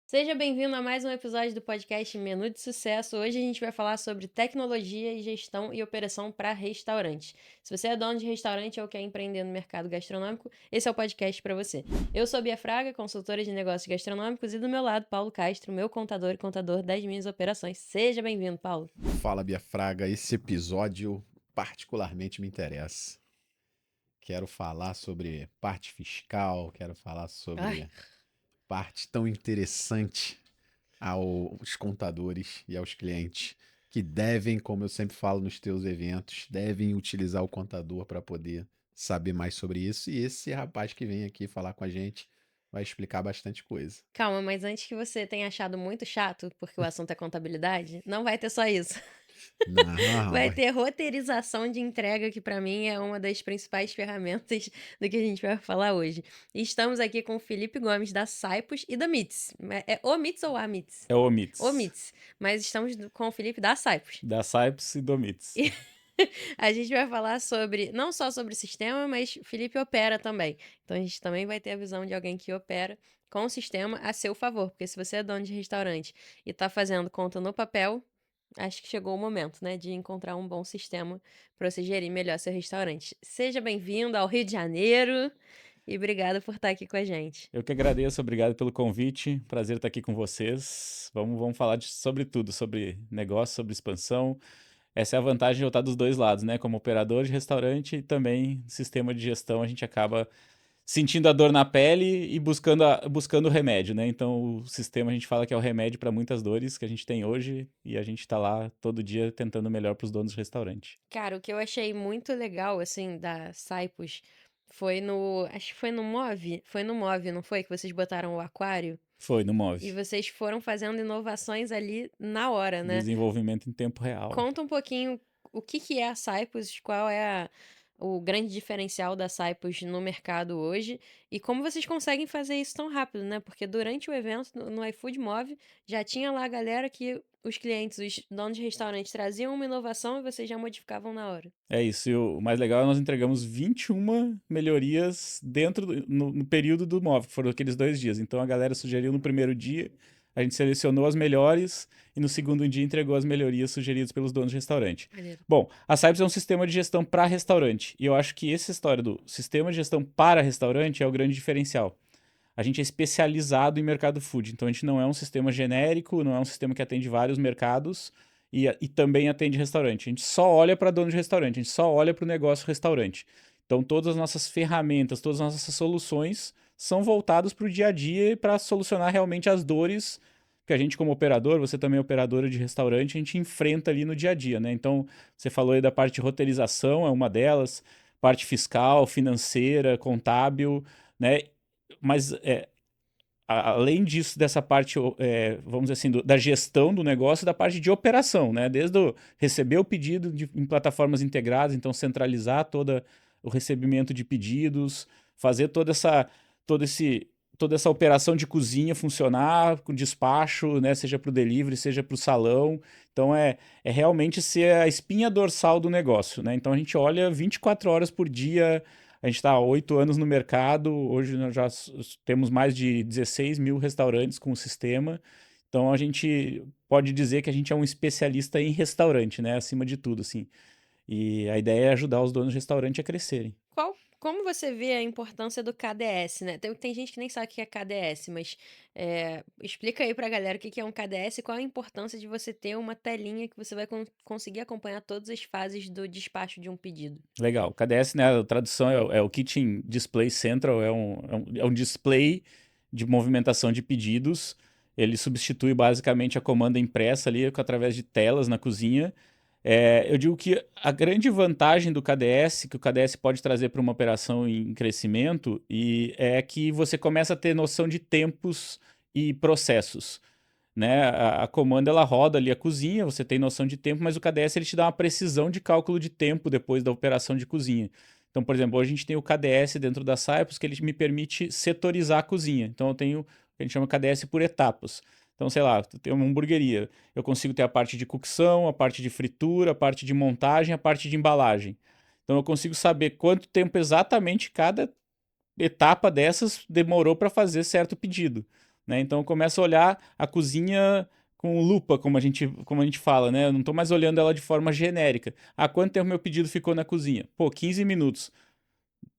Seja bem-vindo a mais um episódio do podcast Menu de Sucesso. Hoje a gente vai falar sobre tecnologia e gestão e operação para restaurantes. Se você é dono de restaurante ou quer empreender no mercado gastronômico, esse é o podcast para você. Eu sou Bia Fraga, consultora de negócios gastronômicos, e do meu lado, Paulo Castro, meu contador e contador das minhas operações. Seja bem-vindo, Paulo. Fala, Bia Fraga. Esse episódio particularmente me interessa. Quero falar sobre parte fiscal, quero falar Ai, sobre parte tão interessante aos contadores e aos clientes que devem, como eu sempre falo nos teus eventos, devem utilizar o contador para poder saber mais sobre isso. E esse rapaz que vem aqui falar com a gente vai explicar bastante coisa. calma, mas antes que você tenha achado muito chato, porque o assunto é contabilidade, não vai ter só isso. Não, Vai vai. ter roteirização de entrega, que para mim é uma das principais ferramentas do que a gente vai falar hoje. E estamos aqui com o Felipe Gomes da Saipos e da Mits. É o Mits ou a Mits? É o O Omits. Mits. Mas estamos com o Felipe da Saipos. Da Cypress e do Omits. E a gente vai falar sobre, não só sobre o sistema, mas o Felipe opera também. Então a gente também vai ter a visão de alguém que opera com o sistema a seu favor. Porque se você é dono de restaurante e está fazendo conta no papel, acho que chegou o momento, né, de encontrar um bom sistema para você gerir melhor seu restaurante. Seja bem-vindo ao Rio de Janeiro e obrigada por estar aqui com a gente. Eu que agradeço, obrigado pelo convite. Prazer estar aqui com vocês. Vamos falar sobre tudo, sobre negócio, sobre expansão. Essa é a vantagem de eu estar dos dois lados, né? Como operador de restaurante e também sistema de gestão, a gente acaba sentindo a dor na pele e buscando o remédio, né? Então, o sistema a gente fala que é o remédio para muitas dores que a gente tem hoje e a gente está lá todo dia tentando o melhor para os donos de restaurante. Cara, o que eu achei muito legal, assim, da Saipos foi no. Acho que foi no Move. Foi no Move, não foi? Que vocês botaram o aquário Foi no e Move. vocês foram fazendo inovações ali na hora, né? Desenvolvimento em tempo real. Conta um pouquinho o que que é a Saipos, qual é o grande diferencial da Saipos no mercado hoje e como vocês conseguem fazer isso tão rápido, né? Porque durante o evento no iFood Move já tinha lá a galera que os clientes, os donos de restaurante traziam uma inovação e vocês já modificavam na hora. É isso, e o mais legal é que nós entregamos 21 melhorias no período do móvel, que foram aqueles 2 dias. Então a galera sugeriu no primeiro dia, a gente selecionou as melhores e no segundo dia entregou as melhorias sugeridas pelos donos de restaurante. Maneiro. Bom, a Cypress é um sistema de gestão para restaurante e eu acho que essa história do sistema de gestão para restaurante é o grande diferencial. A gente é especializado em mercado food, então a gente não é um sistema genérico, não é um sistema que atende vários mercados e também atende restaurante. A gente só olha para dono de restaurante, a gente só olha para o negócio restaurante. Então todas as nossas ferramentas, todas as nossas soluções são voltadas para o dia a dia e para solucionar realmente as dores que a gente como operador, você também é operadora de restaurante, a gente enfrenta ali no dia a dia, né? Então você falou aí da parte de roteirização, é uma delas, parte fiscal, financeira, contábil, né? Mas além disso, dessa parte, vamos dizer assim, da gestão do negócio, da parte de operação, né? Desde receber o pedido em plataformas integradas, então centralizar todo o recebimento de pedidos, fazer todo esse, toda essa operação de cozinha funcionar, com despacho, né? Seja para o delivery, seja para o salão. Então é realmente ser a espinha dorsal do negócio, né? Então a gente olha 24 horas por dia. A gente está há 8 anos no mercado, hoje nós já temos mais de 16 mil restaurantes com o sistema. Então a gente pode dizer que a gente é um especialista em restaurante, né? Acima de tudo, assim. E a ideia é ajudar os donos de restaurante a crescerem. Como você vê a importância do KDS, né? Tem gente que nem sabe o que é KDS, mas explica aí pra galera o que que é um KDS e qual a importância de você ter uma telinha que você vai conseguir acompanhar todas as fases do despacho de um pedido. Legal. KDS, né? A tradução é o Kitchen Display Central, é um display de movimentação de pedidos. Ele substitui basicamente a comanda impressa ali através de telas na cozinha. Eu digo que a grande vantagem do KDS, que o KDS pode trazer para uma operação em crescimento, é que você começa a ter noção de tempos e processos, né? A comanda ela roda ali a cozinha, você tem noção de tempo, mas o KDS ele te dá uma precisão de cálculo de tempo depois da operação de cozinha. Então, por exemplo, hoje a gente tem o KDS dentro da Cypress que ele me permite setorizar a cozinha. Então, eu tenho o que a gente chama KDS por etapas. Então, sei lá, tem uma hamburgueria. Eu consigo ter a parte de cocção, a parte de fritura, a parte de montagem, a parte de embalagem. Então, eu consigo saber quanto tempo exatamente cada etapa dessas demorou para fazer certo pedido. né? Então eu começo a olhar a cozinha com lupa, como a gente fala, né? Eu não estou mais olhando ela de forma genérica. Há quanto tempo meu pedido ficou na cozinha? Pô, 15 minutos.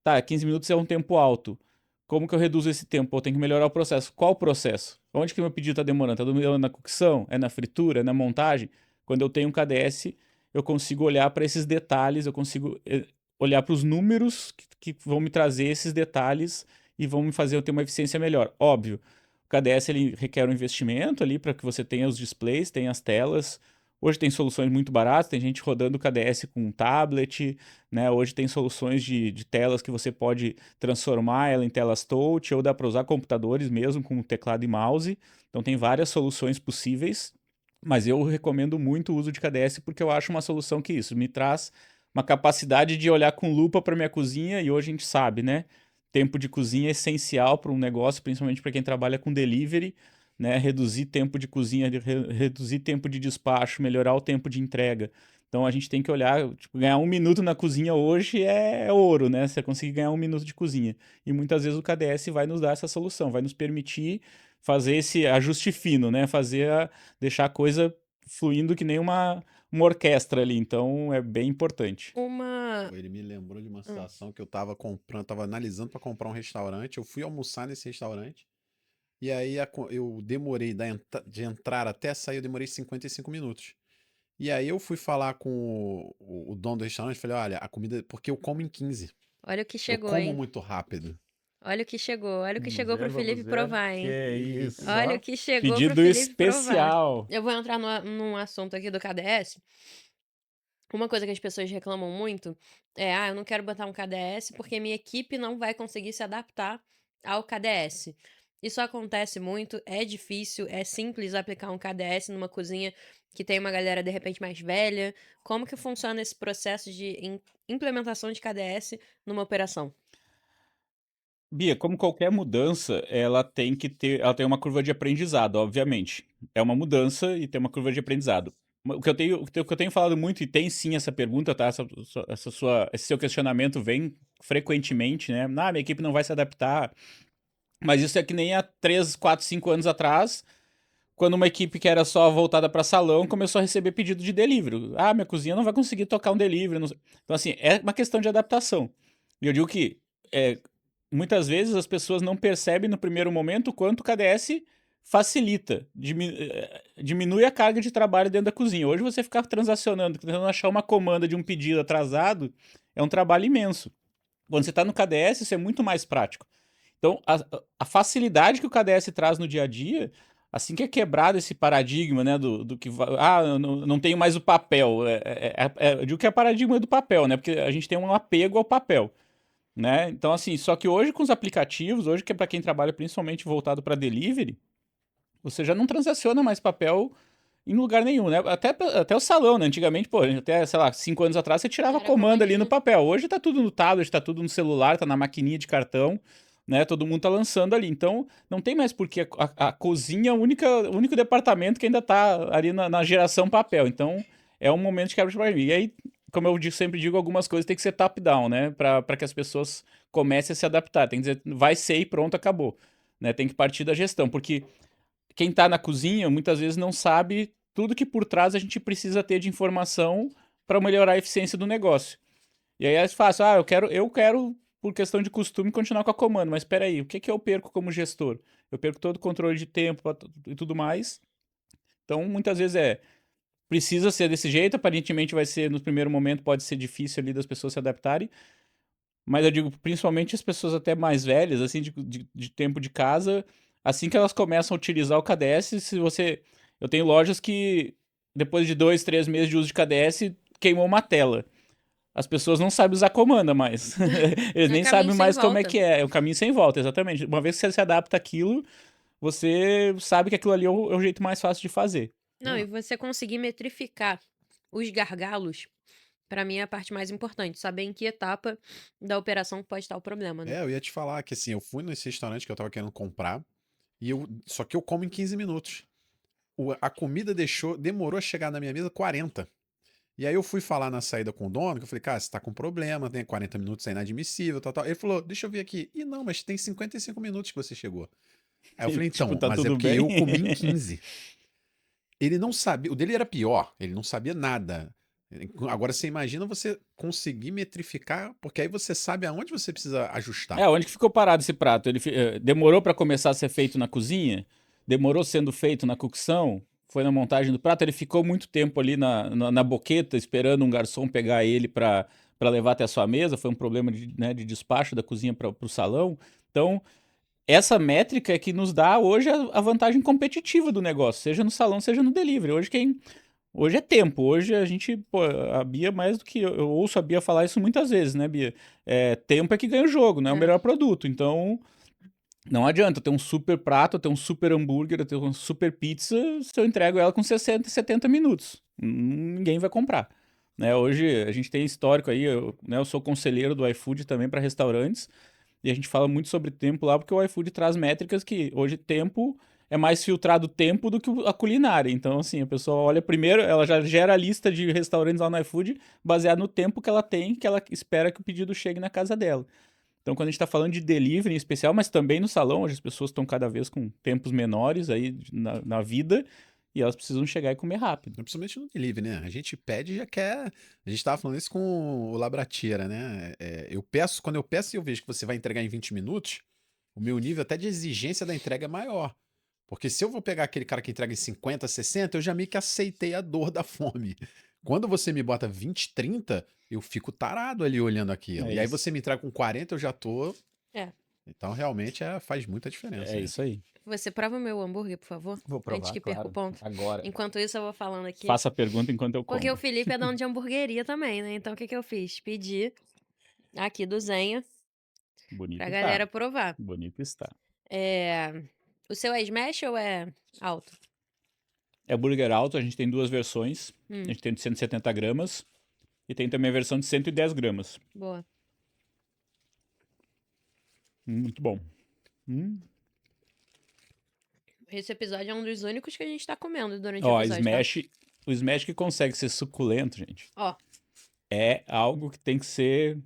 Tá, 15 minutos é um tempo alto. Como que eu reduzo esse tempo? Eu tenho que melhorar o processo. Qual o processo? Onde que meu pedido está demorando? Está demorando na cocção? É na fritura? É na montagem? Quando eu tenho um KDS, eu consigo olhar para esses detalhes, eu consigo olhar para os números que vão me trazer esses detalhes e vão me fazer eu ter uma eficiência melhor. Óbvio, o KDS ele requer um investimento ali para que você tenha os displays, tenha as telas. Hoje tem soluções muito baratas, tem gente rodando o KDS com um tablet, né? Hoje tem soluções de telas que você pode transformar ela em telas touch, ou dá para usar computadores mesmo com teclado e mouse. Então tem várias soluções possíveis, mas eu recomendo muito o uso de KDS porque eu acho uma solução que isso me traz uma capacidade de olhar com lupa para minha cozinha, e hoje a gente sabe, né? Tempo de cozinha é essencial para um negócio, principalmente para quem trabalha com delivery, né? Reduzir tempo de cozinha, reduzir tempo de despacho, melhorar o tempo de entrega. Então a gente tem que olhar, tipo, ganhar 1 minuto na cozinha hoje é ouro, né? Você conseguir ganhar 1 minuto de cozinha. E muitas vezes o KDS vai nos dar essa solução, vai nos permitir fazer esse ajuste fino, né? Deixar a coisa fluindo que nem uma orquestra ali. Então é bem importante. Uma. Ele me lembrou de uma Hum. situação que eu tava comprando, tava analisando para comprar um restaurante. Eu fui almoçar nesse restaurante. E aí eu demorei de entrar até sair, eu demorei 55 minutos. E aí eu fui falar com o dono do restaurante, falei, olha, a comida, porque eu como em 15. Olha o que Eu chegou, como hein? muito rápido. Olha o que chegou. Olha o que Vamos chegou ver, pro vamos Felipe ver. provar, Que hein? é isso, Olha ó. o que chegou pro Pedido Felipe provar. especial. Eu vou entrar num assunto aqui do KDS. Uma coisa que as pessoas reclamam muito é: eu não quero botar um KDS porque minha equipe não vai conseguir se adaptar ao KDS. Isso acontece muito, é difícil, é simples aplicar um KDS numa cozinha que tem uma galera de repente mais velha. Como que funciona esse processo de implementação de KDS numa operação? Bia, como qualquer mudança, ela tem uma curva de aprendizado, obviamente. É uma mudança e tem uma curva de aprendizado. O que eu tenho falado muito, e tem sim essa pergunta, tá? Esse seu questionamento vem frequentemente, né? Minha equipe não vai se adaptar. Mas isso é que nem há 3, 4, 5 anos atrás, quando uma equipe que era só voltada para salão começou a receber pedido de delivery. Minha cozinha não vai conseguir tocar um delivery. Então, assim, é uma questão de adaptação. E eu digo que é, muitas vezes as pessoas não percebem no primeiro momento o quanto o KDS facilita, diminui a carga de trabalho dentro da cozinha. Hoje você ficar transacionando, tentando achar uma comanda de um pedido atrasado, é um trabalho imenso. Quando você está no KDS, isso é muito mais prático. Então, a facilidade que o KDS traz no dia a dia, assim que é quebrado esse paradigma, né, do que, eu não tenho mais o papel. Eu digo que é paradigma do papel, né, porque a gente tem um apego ao papel, né? Então, assim, só que hoje com os aplicativos, hoje que é para quem trabalha principalmente voltado para delivery, você já não transaciona mais papel em lugar nenhum, né? Até o salão, né? Antigamente, pô, até, sei lá, 5 anos atrás você tirava Era comanda ali no comandinho. papel. Hoje tá tudo no tablet, tá tudo no celular, tá na maquininha de cartão, né? Todo mundo tá lançando ali. Então, não tem mais porque a cozinha é o único departamento que ainda tá ali na geração papel. Então, é um momento de quebra de paradigma. E aí, como eu sempre digo, algumas coisas tem que ser top-down, né? Para que as pessoas comecem a se adaptar. Tem que dizer, vai ser e pronto, acabou. Né? Tem que partir da gestão, porque quem tá na cozinha muitas vezes não sabe tudo que por trás a gente precisa ter de informação para melhorar a eficiência do negócio. E aí é fácil, eu quero, por questão de costume, continuar com a comando, mas espera aí, o que que eu perco como gestor? Eu perco todo o controle de tempo e tudo mais. Então, muitas vezes precisa ser desse jeito, aparentemente vai ser, no primeiro momento, pode ser difícil ali das pessoas se adaptarem, mas eu digo, principalmente as pessoas até mais velhas, assim, de tempo de casa, assim que elas começam a utilizar o KDS, se você. Eu tenho lojas que, depois de 2, 3 meses de uso de KDS, queimou uma tela. As pessoas não sabem usar comanda mais. Eles É nem caminho sabem sem mais como é volta. que é. É um caminho sem volta, exatamente. Uma vez que você se adapta àquilo, você sabe que aquilo ali é o jeito mais fácil de fazer. Não, e você conseguir metrificar os gargalos, pra mim é a parte mais importante. Saber em que etapa da operação pode estar o problema, né? Eu ia te falar que assim, eu fui nesse restaurante que eu tava querendo comprar, só que eu como em 15 minutos. A comida demorou a chegar na minha mesa 40. E aí eu fui falar na saída com o dono, que eu falei, cara, você tá com problema, tem 40 minutos, é inadmissível, tal, tal. Ele falou, deixa eu ver aqui. E não, mas tem 55 minutos que você chegou. Aí eu falei, então, Tipo, tá mas é tudo porque bem? eu comi em 15. Ele não sabia, o dele era pior, ele não sabia nada. Agora você imagina você conseguir metrificar, porque aí você sabe aonde você precisa ajustar. Onde que ficou parado esse prato? Demorou para começar a ser feito na cozinha? Demorou sendo feito na cocção? Foi na montagem do prato? Ele ficou muito tempo ali na boqueta, esperando um garçom pegar ele para levar até a sua mesa? Foi um problema de despacho da cozinha para o salão? Então, essa métrica é que nos dá hoje a vantagem competitiva do negócio, seja no salão, seja no delivery. Hoje é tempo. Hoje a gente, pô, a Bia mais do que eu ouço a Bia falar isso muitas vezes, né, Bia? Tempo é que ganha o jogo, não é o É. melhor produto. Então, não adianta ter um super prato, ter um super hambúrguer, ter uma super pizza, se eu entrego ela com 60, 70 minutos. Ninguém vai comprar. Né, hoje a gente tem histórico aí, eu sou conselheiro do iFood também para restaurantes, e a gente fala muito sobre tempo lá, porque o iFood traz métricas que hoje tempo é mais filtrado tempo do que a culinária. Então, assim, a pessoa olha primeiro, ela já gera a lista de restaurantes lá no iFood baseado no tempo que ela tem, que ela espera que o pedido chegue na casa dela. Então, quando a gente está falando de delivery em especial, mas também no salão, onde as pessoas estão cada vez com tempos menores aí na vida, e elas precisam chegar e comer rápido. Principalmente no delivery, né? A gente pede e já quer. A gente tava falando isso com o Labratiera, né? Eu peço, quando eu peço e eu vejo que você vai entregar em 20 minutos, o meu nível até de exigência da entrega é maior. Porque se eu vou pegar aquele cara que entrega em 50, 60, eu já meio que aceitei a dor da fome. Quando você me bota 20, 30, eu fico tarado ali olhando aquilo. É E aí isso. você me entrega com 40, eu já tô. É. Então realmente faz muita diferença. É isso aí. Você prova o meu hambúrguer, por favor? Vou provar, Antes que perca o ponto. Agora. Enquanto isso, eu vou falando aqui. Faça a pergunta enquanto eu Porque o como. Felipe é dono de hamburgueria também, né? Então, o que que eu fiz? Pedi aqui do Zenha Bonito pra está. galera provar. Bonito está. O seu é smash ou é alto? É burger alto, a gente tem duas versões. Hum. A gente tem de 170 gramas e tem também a versão de 110 gramas. Boa. Muito bom. Esse episódio é um dos únicos que a gente tá comendo durante o Ó, episódio, tá? o smash que consegue ser suculento, gente, Ó, é algo que tem que ser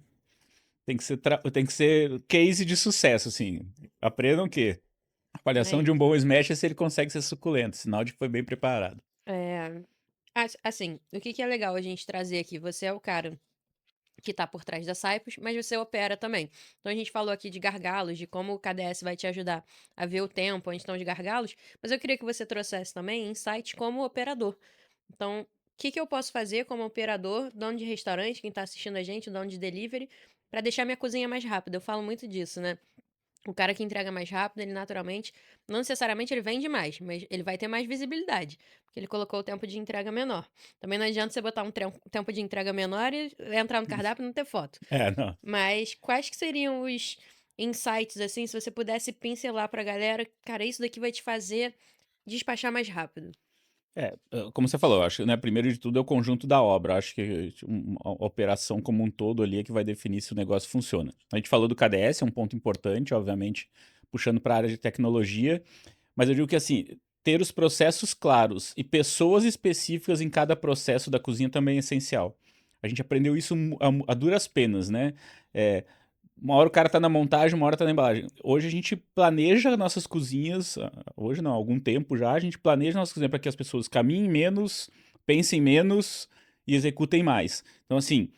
case de sucesso, assim. Aprendam que a avaliação de um bom smash é se ele consegue ser suculento, sinal de que foi bem preparado. assim, o que que é legal a gente trazer aqui? Você é o cara que tá por trás da Saipos, mas você opera também. Então a gente falou aqui de gargalos, de como o KDS vai te ajudar a ver o tempo onde estão os gargalos, mas eu queria que você trouxesse também insights como operador. Então, o que que eu posso fazer como operador, dono de restaurante, quem tá assistindo a gente, dono de delivery, para deixar minha cozinha mais rápida? Eu falo muito disso, né? O cara que entrega mais rápido, ele naturalmente, não necessariamente ele vende mais, mas ele vai ter mais visibilidade, porque ele colocou o tempo de entrega menor. Também não adianta você botar um tempo de entrega menor e entrar no cardápio e não ter foto. Não. Mas quais que seriam os insights, assim, se você pudesse pincelar pra galera, cara, isso daqui vai te fazer despachar mais rápido? Como você falou, eu acho que, né, primeiro de tudo é o conjunto da obra. Eu acho que a operação como um todo ali é que vai definir se o negócio funciona. A gente falou do KDS, é um ponto importante, obviamente, puxando para a área de tecnologia, mas eu digo que, assim, ter os processos claros e pessoas específicas em cada processo da cozinha também é essencial. A gente aprendeu isso a duras penas, né? Uma hora o cara tá na montagem, uma hora tá na embalagem. Hoje a gente planeja nossas cozinhas, hoje não, há algum tempo já, a gente planeja nossas cozinhas para que as pessoas caminhem menos, pensem menos e executem mais. Então, assim,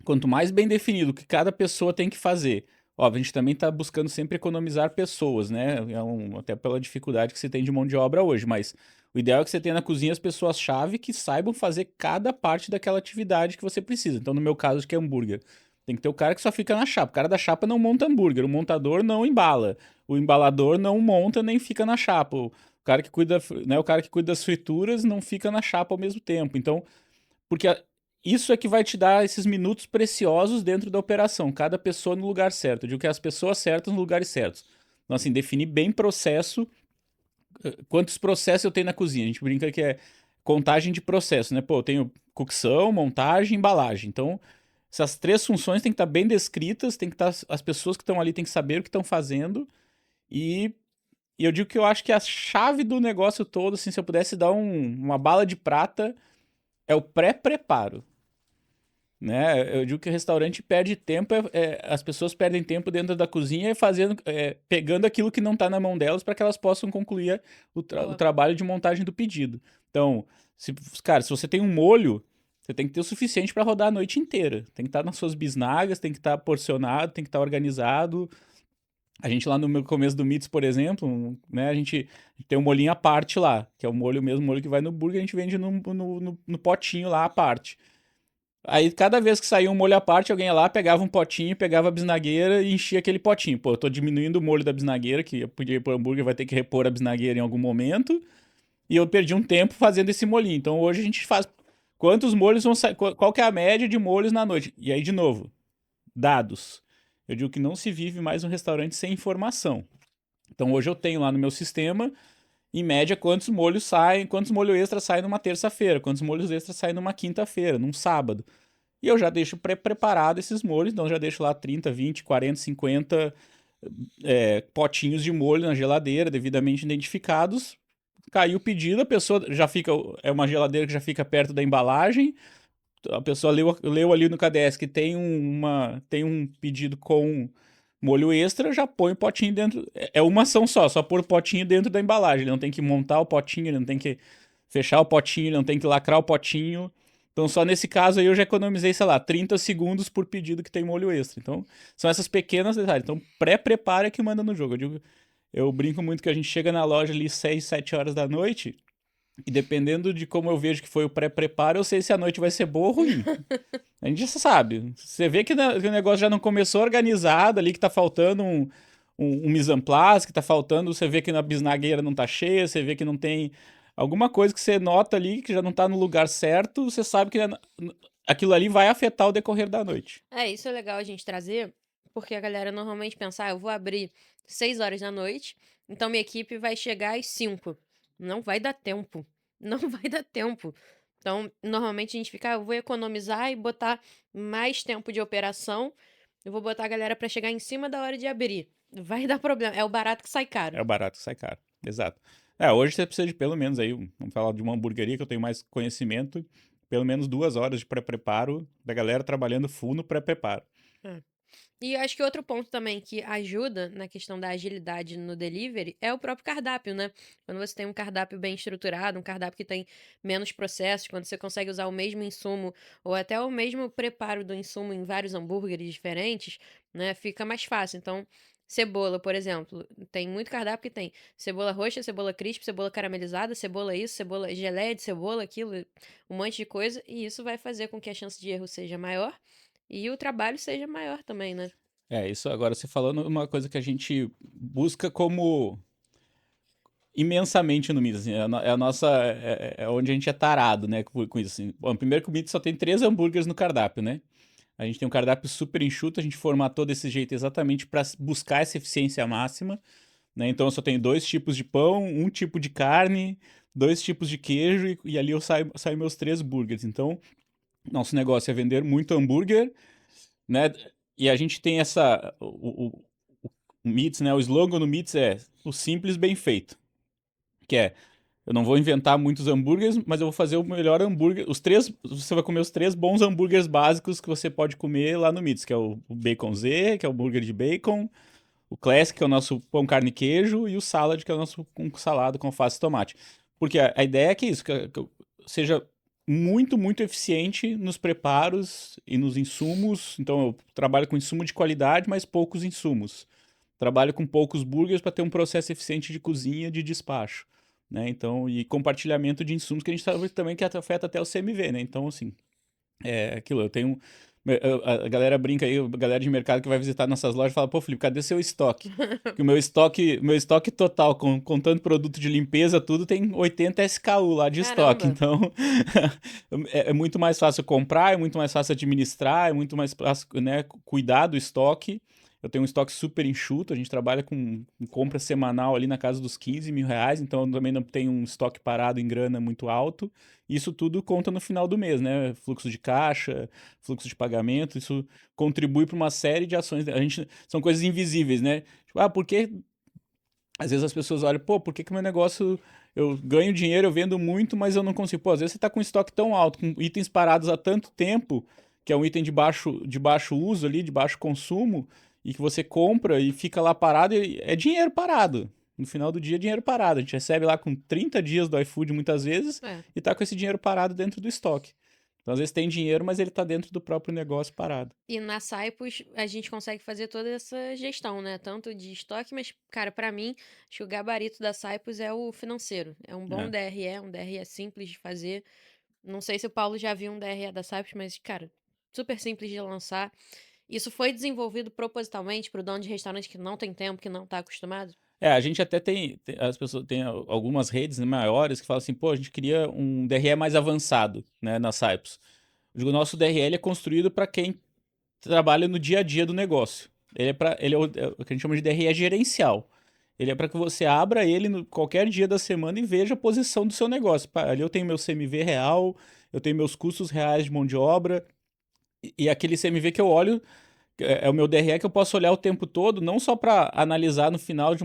quanto mais bem definido o que cada pessoa tem que fazer, óbvio, a gente também está buscando sempre economizar pessoas, né? Até pela dificuldade que você tem de mão de obra hoje, mas o ideal é que você tenha na cozinha as pessoas-chave que saibam fazer cada parte daquela atividade que você precisa. Então, no meu caso, que é hambúrguer. Tem que ter o cara que só fica na chapa. O cara da chapa não monta hambúrguer, o montador não embala, o embalador não monta nem fica na chapa. O cara que cuida, né, o cara que cuida das frituras não fica na chapa ao mesmo tempo. Então, porque isso é que vai te dar esses minutos preciosos dentro da operação, cada pessoa no lugar certo. Eu digo que é as pessoas certas nos lugares certos. Então, assim, definir bem processo, quantos processos eu tenho na cozinha. A gente brinca que é contagem de processo, né? Pô, eu tenho cocção, montagem, embalagem. Então, essas três funções têm que estar bem descritas, tem que estar, as pessoas que estão ali têm que saber o que estão fazendo. E eu digo que eu acho que a chave do negócio todo, assim, se eu pudesse dar uma bala de prata, é o pré-preparo. né? Eu digo que o restaurante perde tempo, as pessoas perdem tempo dentro da cozinha fazendo, pegando aquilo que não está na mão delas para que elas possam concluir o Boa. trabalho de montagem do pedido. Então, cara, se você tem um molho, você tem que ter o suficiente para rodar a noite inteira. Tem que estar nas suas bisnagas, tem que estar porcionado, tem que estar organizado. A gente lá no meu começo do Meats, por exemplo, né, a gente tem um molhinho à parte lá, que é o mesmo molho que vai no burger, a gente vende no potinho lá à parte. Aí, cada vez que saía um molho à parte, alguém ia lá, pegava um potinho, pegava a bisnagueira e enchia aquele potinho. Pô, eu tô diminuindo o molho da bisnagueira, que eu podia ir pro hambúrguer, vai ter que repor a bisnagueira em algum momento. E eu perdi um tempo fazendo esse molhinho. Então, hoje a gente faz... Quantos molhos vão sair? Qual que é a média de molhos na noite? E aí, de novo, dados. Eu digo que não se vive mais um restaurante sem informação. Então, hoje eu tenho lá no meu sistema, em média, quantos molhos saem, quantos molhos extras saem numa terça-feira, quantos molhos extras saem numa quinta-feira, num sábado. E eu já deixo pré-preparado esses molhos, então já deixo lá 30, 20, 40, 50 potinhos de molho na geladeira, devidamente identificados. Caiu o pedido, a pessoa já fica. É uma geladeira que já fica perto da embalagem. A pessoa leu ali no KDS que tem um pedido com molho extra, já põe o potinho dentro. É uma ação só pôr o potinho dentro da embalagem. Ele não tem que montar o potinho, ele não tem que fechar o potinho, ele não tem que lacrar o potinho. Então, só nesse caso aí eu já economizei, sei lá, 30 segundos por pedido que tem molho extra. Então, são essas pequenas detalhes. Então, pré-prepara que manda no jogo. Eu brinco muito que a gente chega na loja ali 6, 7 horas da noite e dependendo de como eu vejo que foi o pré-preparo, eu sei se a noite vai ser boa ou ruim. A gente já sabe. Você vê que o negócio já não começou organizado ali, que tá faltando um mise en place, que tá faltando, você vê que na bisnagueira não tá cheia, você vê que não tem alguma coisa que você nota ali que já não tá no lugar certo, você sabe que aquilo ali vai afetar o decorrer da noite. Isso é legal a gente trazer, porque a galera normalmente pensa, eu vou abrir 6 horas da noite, então minha equipe vai chegar às 5. Não vai dar tempo. Não vai dar tempo. Então, normalmente a gente fica, eu vou economizar e botar mais tempo de operação, eu vou botar a galera pra chegar em cima da hora de abrir. Vai dar problema. É o barato que sai caro. É o barato que sai caro. Exato. Hoje você precisa de pelo menos aí, vamos falar de uma hamburgueria que eu tenho mais conhecimento, pelo menos 2 horas de pré-preparo da galera trabalhando full no pré-preparo. E eu acho que outro ponto também que ajuda na questão da agilidade no delivery é o próprio cardápio, né? Quando você tem um cardápio bem estruturado, um cardápio que tem menos processos, quando você consegue usar o mesmo insumo ou até o mesmo preparo do insumo em vários hambúrgueres diferentes, né? Fica mais fácil. Então, cebola, por exemplo, tem muito cardápio que tem cebola roxa, cebola crisp, cebola caramelizada, cebola isso, cebola geleia de cebola, aquilo, um monte de coisa, e isso vai fazer com que a chance de erro seja maior. E o trabalho seja maior também, né? Isso agora você falando uma coisa que a gente busca como imensamente no Meats, assim, é a nossa, é onde a gente é tarado, né, com isso, assim. Bom, primeiro que o Meats só tem 3 hambúrgueres no cardápio, né? A gente tem um cardápio super enxuto, a gente formatou desse jeito exatamente para buscar essa eficiência máxima, né? Então eu só tenho 2 tipos de pão, um tipo de carne, 2 tipos de queijo e ali eu saio meus 3 burgers. Então, nosso negócio é vender muito hambúrguer, né? E a gente tem o Meats, né? O slogan do Meats é o simples bem feito, que é eu não vou inventar muitos hambúrgueres, mas eu vou fazer o melhor hambúrguer. Você vai comer os 3 bons hambúrgueres básicos que você pode comer lá no Meats, que é o Bacon Z, que é o hambúrguer de bacon, o Classic, que é o nosso pão, carne e queijo, e o Salad, que é o nosso com salada com alface e tomate. Porque a ideia é que isso, que seja muito, muito eficiente nos preparos e nos insumos. Então eu trabalho com insumo de qualidade, mas poucos insumos. Trabalho com poucos burgers para ter um processo eficiente de cozinha, de despacho, né? Então, e compartilhamento de insumos que a gente sabe também que afeta até o CMV, né? Então, assim, aquilo, eu tenho a galera brinca aí, a galera de mercado que vai visitar nossas lojas fala, pô, Felipe, cadê seu estoque? Que o meu estoque total, contando produto de limpeza, tudo, tem 80 SKU lá de estoque. Caramba. Então, é muito mais fácil comprar, é muito mais fácil administrar, é muito mais fácil, né, cuidar do estoque. Eu tenho um estoque super enxuto, a gente trabalha com compra semanal ali na casa dos 15 mil reais, então eu também não tenho um estoque parado em grana muito alto. Isso tudo conta no final do mês, né? Fluxo de caixa, fluxo de pagamento, isso contribui para uma série de ações. São coisas invisíveis, né? Tipo, por que às vezes as pessoas olham, pô, por que que meu negócio, eu ganho dinheiro, eu vendo muito, mas eu não consigo. Pô, às vezes você está com estoque tão alto, com itens parados há tanto tempo, que é um item de baixo uso ali, de baixo consumo, e que você compra e fica lá parado, e é dinheiro parado. No final do dia é dinheiro parado. A gente recebe lá com 30 dias do iFood muitas vezes É. e tá com esse dinheiro parado dentro do estoque. Então, às vezes tem dinheiro, mas ele tá dentro do próprio negócio parado. E na Saipos a gente consegue fazer toda essa gestão, né? Tanto de estoque, mas, cara, pra mim, acho que o gabarito da Saipos é o financeiro. É um bom É. DRE, um DRE simples de fazer. Não sei se o Paulo já viu um DRE da Saipos, mas, cara, super simples de lançar. Isso foi desenvolvido propositalmente pro dono de restaurante que não tem tempo, que não tá acostumado? A gente até as pessoas têm algumas redes, né, maiores que falam assim, pô, a gente queria um DRE mais avançado, né, na Saipos. Eu digo, o nosso DRE ele é construído para quem trabalha no dia a dia do negócio. Ele é o que a gente chama de DRE gerencial. Ele é para que você abra ele no qualquer dia da semana e veja a posição do seu negócio. Ali eu tenho meu CMV real, eu tenho meus custos reais de mão de obra, e aquele CMV que eu olho é o meu DRE que eu posso olhar o tempo todo, não só para analisar no final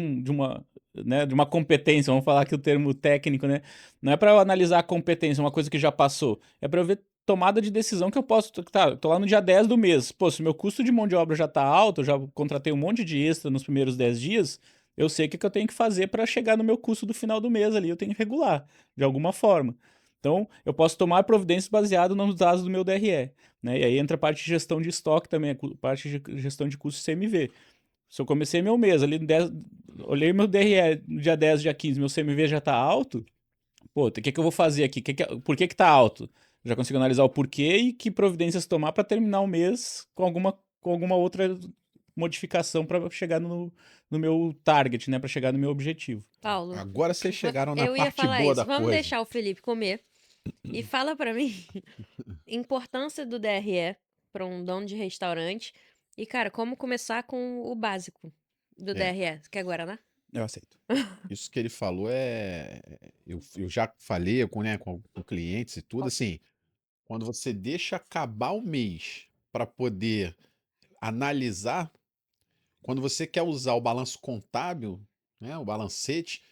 né, de uma competência, vamos falar aqui o termo técnico, né? Não é para eu analisar a competência, uma coisa que já passou. É para eu ver tomada de decisão que eu posso. Tá, eu tô lá no dia 10 do mês. Pô, se meu custo de mão de obra já tá alto, eu já contratei um monte de extra nos primeiros 10 dias, eu sei o que eu tenho que fazer para chegar no meu custo do final do mês ali. Eu tenho que regular, de alguma forma. Então, eu posso tomar providências baseado nos dados do meu DRE. Né? E aí entra a parte de gestão de estoque também, a parte de gestão de custos CMV. Se eu comecei meu mês ali no 10, olhei meu DRE no dia 10, dia 15, meu CMV já está alto, pô, o que eu vou fazer aqui? Por que está alto? Já consigo analisar o porquê e que providências tomar para terminar o mês com alguma outra modificação para chegar no meu target, né? Para chegar no meu objetivo. Paulo, Agora vocês chegaram na eu ia parte falar boa isso. da Vamos coisa. deixar o Felipe comer e fala pra mim importância do DRE pra um dono de restaurante e, cara, como começar com o básico do É, DRE. Quer Guaraná? eu aceito. Isso que ele falou é. Eu já falei com, né, com clientes e tudo, assim, quando você deixa acabar o mês para poder analisar, quando você quer usar o balanço contábil, né, o balancete,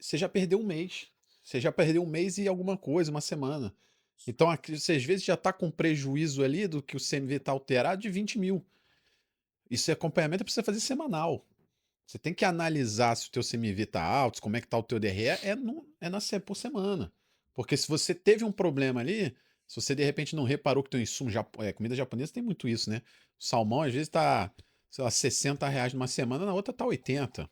você já perdeu um mês. Você já perdeu um mês e alguma coisa, uma semana. Então, aqui, você às vezes já está com prejuízo ali do que o CMV está alterado de 20 mil. Isso é acompanhamento para você fazer semanal. Você tem que analisar se o teu CMV está alto, como é que está o teu DRE, por semana. Porque se você teve um problema ali, se você de repente não reparou que teu insumo, comida japonesa tem muito isso, né? O salmão às vezes está, sei lá, R$ 60 numa semana, na outra está 80.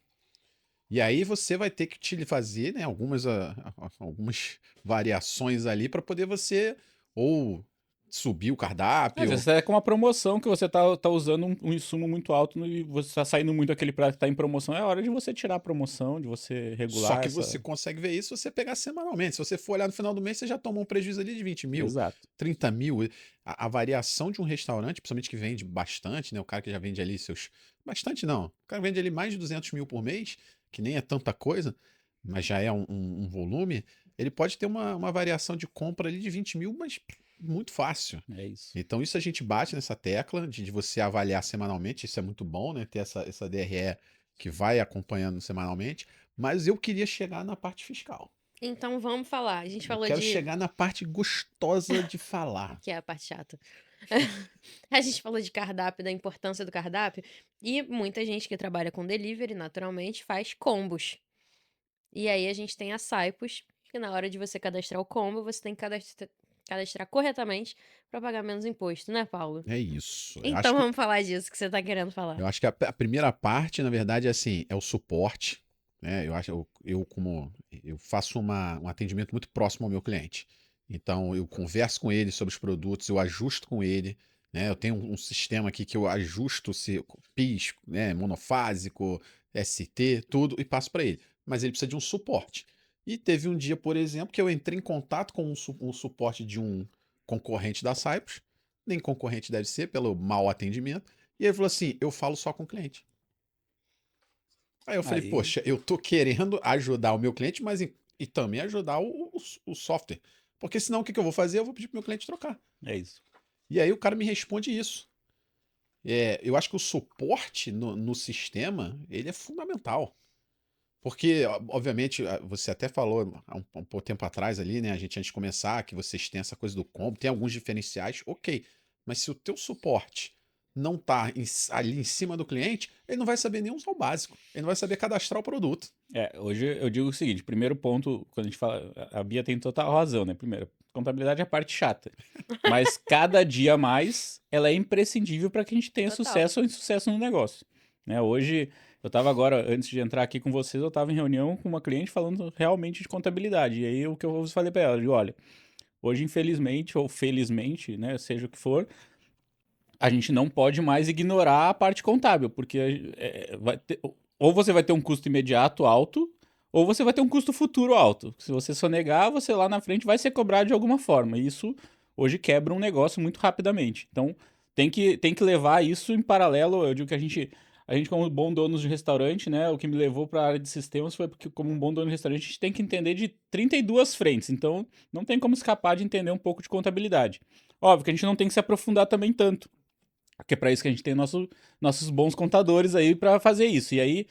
E aí você vai ter que te fazer, né, algumas variações ali para poder você ou subir o Às cardápio. vezes é com uma promoção que você tá usando um insumo muito alto e você tá saindo muito aquele prato que tá em promoção. É hora de você tirar a promoção, de você Só regular que você essa. consegue ver isso se você pegar semanalmente. Se você for olhar no final do mês, você já tomou um prejuízo ali de 20 mil, Exato. 30 mil. A variação de um restaurante, principalmente que vende bastante, né? O cara que já vende ali seus. Bastante não. O cara vende ali mais de 200 mil por mês, que nem é tanta coisa, mas já é um volume. Ele pode ter uma variação de compra ali de 20 mil, mas muito fácil. É isso. Então, isso a gente bate nessa tecla de você avaliar semanalmente. Isso é muito bom, né? Ter essa DRE que vai acompanhando semanalmente. Mas eu queria chegar na parte fiscal. Então vamos falar. A gente Eu falou quero de. chegar na parte gostosa de falar. Que é a parte chata. A gente falou de cardápio, da importância do cardápio. E muita gente que trabalha com delivery, naturalmente, faz combos. E aí a gente tem a Saipos, que na hora de você cadastrar o combo, você tem que cadastrar corretamente para pagar menos imposto, né, Paulo? É isso. Então vamos falar disso que você tá querendo falar. Eu acho que a primeira parte, na verdade, é assim, é o suporte. Né? Eu acho, eu faço um atendimento muito próximo ao meu cliente. Então, eu converso com ele sobre os produtos, eu ajusto com ele. Né? Eu tenho um sistema aqui que eu ajusto se PIS, né? Monofásico, ST, tudo, e passo para ele. Mas ele precisa de um suporte. E teve um dia, por exemplo, que eu entrei em contato com um suporte de um concorrente da Cyprus. Nem concorrente deve ser, pelo mau atendimento. E ele falou assim: eu falo só com o cliente. Aí eu falei: Aí poxa, eu tô querendo ajudar o meu cliente, mas e também ajudar o software. Porque senão o que eu vou fazer? Eu vou pedir pro meu cliente trocar. é isso. E aí o cara me responde isso. Eu acho que o suporte no sistema ele é fundamental. Porque, obviamente, você até falou há um pouco tempo atrás ali, né? A gente antes de começar, que vocês têm essa coisa do combo, tem alguns diferenciais, ok. Mas se o teu suporte não tá ali em cima do cliente, ele não vai saber nem usar o básico. Ele não vai saber cadastrar o produto. Hoje eu digo o seguinte, primeiro ponto, quando a gente fala, a Bia tem total razão, né? Primeiro, contabilidade é a parte chata. Mas cada dia mais, ela é imprescindível para que a gente tenha Total. sucesso ou insucesso no negócio. Né? Hoje, eu estava agora, antes de entrar aqui com vocês, eu estava em reunião com uma cliente falando realmente de contabilidade. E aí o que eu falei para ela, eu digo, olha, hoje infelizmente ou felizmente, né, seja o que for, a gente não pode mais ignorar a parte contábil, porque ou você vai ter um custo imediato alto, ou você vai ter um custo futuro alto. Se você sonegar, você lá na frente vai ser cobrado de alguma forma. E isso hoje quebra um negócio muito rapidamente. Então tem que levar isso em paralelo. Eu digo que a gente como bom dono de restaurante, né, o que me levou para a área de sistemas foi porque como um bom dono de restaurante a gente tem que entender de 32 frentes. Então não tem como escapar de entender um pouco de contabilidade. Óbvio que a gente não tem que se aprofundar também tanto. Porque é para isso que a gente tem nossos bons contadores aí para fazer isso. E aí,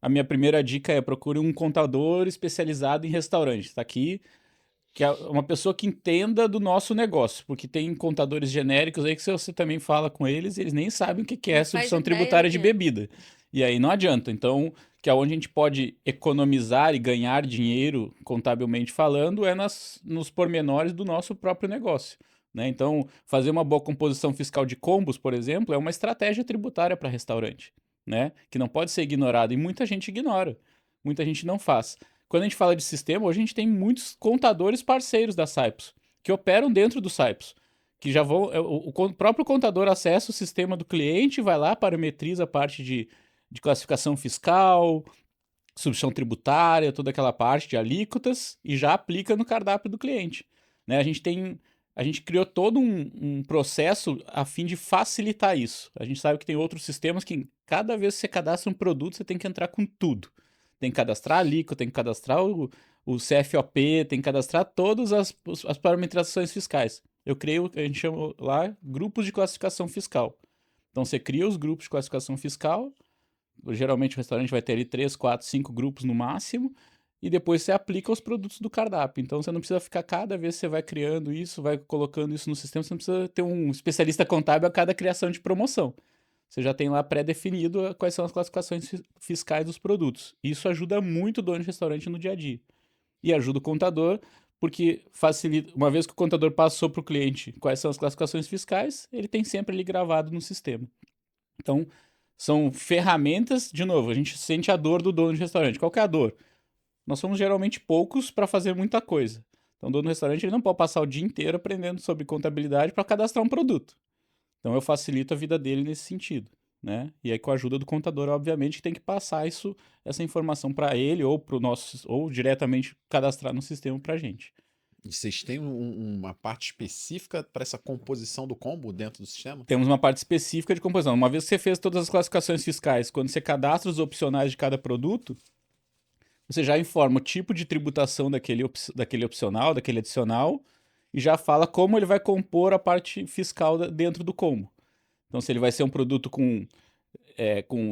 a minha primeira dica é procure um contador especializado em restaurante. Está aqui, que é uma pessoa que entenda do nosso negócio. Porque tem contadores genéricos aí que se você também fala com eles, eles nem sabem o que é Não faz substituição ideia tributária do de que é. bebida. E aí não adianta. Então, que é onde a gente pode economizar e ganhar dinheiro, contabilmente falando, é nos pormenores do nosso próprio negócio. Né? Então, fazer uma boa composição fiscal de combos, por exemplo, é uma estratégia tributária para restaurante, né? Que não pode ser ignorada e muita gente ignora, muita gente não faz. Quando a gente fala de sistema, hoje a gente tem muitos contadores parceiros da Saipos que operam dentro do Saipos, que já vão, o próprio contador acessa o sistema do cliente, vai lá, parametriza a parte de classificação fiscal, substituição tributária, toda aquela parte de alíquotas e já aplica no cardápio do cliente. Né? A gente criou todo um processo a fim de facilitar isso. A gente sabe que tem outros sistemas que cada vez que você cadastra um produto, você tem que entrar com tudo. Tem que cadastrar a alíquota, tem que cadastrar o CFOP, tem que cadastrar todas as parametrizações fiscais. Eu criei, a gente chama lá, grupos de classificação fiscal. Então você cria os grupos de classificação fiscal, geralmente o restaurante vai ter ali 3, 4, 5 grupos no máximo, e depois você aplica os produtos do cardápio. Então você não precisa ficar cada vez que você vai criando isso, vai colocando isso no sistema, você não precisa ter um especialista contábil a cada criação de promoção. Você já tem lá pré-definido quais são as classificações fiscais dos produtos. Isso ajuda muito o dono de restaurante no dia a dia. E ajuda o contador, porque facilita. Uma vez que o contador passou para o cliente quais são as classificações fiscais, ele tem sempre ali gravado no sistema. Então, são ferramentas, de novo, a gente sente a dor do dono de restaurante. Qual que é a dor? Nós somos geralmente poucos para fazer muita coisa. Então, o dono do restaurante ele não pode passar o dia inteiro aprendendo sobre contabilidade para cadastrar um produto. Então, eu facilito a vida dele nesse sentido. Né? E aí, com a ajuda do contador, obviamente, tem que passar essa informação para ele ou para o nosso, ou diretamente cadastrar no sistema para a gente. E vocês têm uma parte específica para essa composição do combo dentro do sistema? Temos uma parte específica de composição. Uma vez que você fez todas as classificações fiscais, quando você cadastra os opcionais de cada produto, você já informa o tipo de tributação daquele opcional, daquele adicional, e já fala como ele vai compor a parte fiscal dentro do combo. Então, se ele vai ser um produto com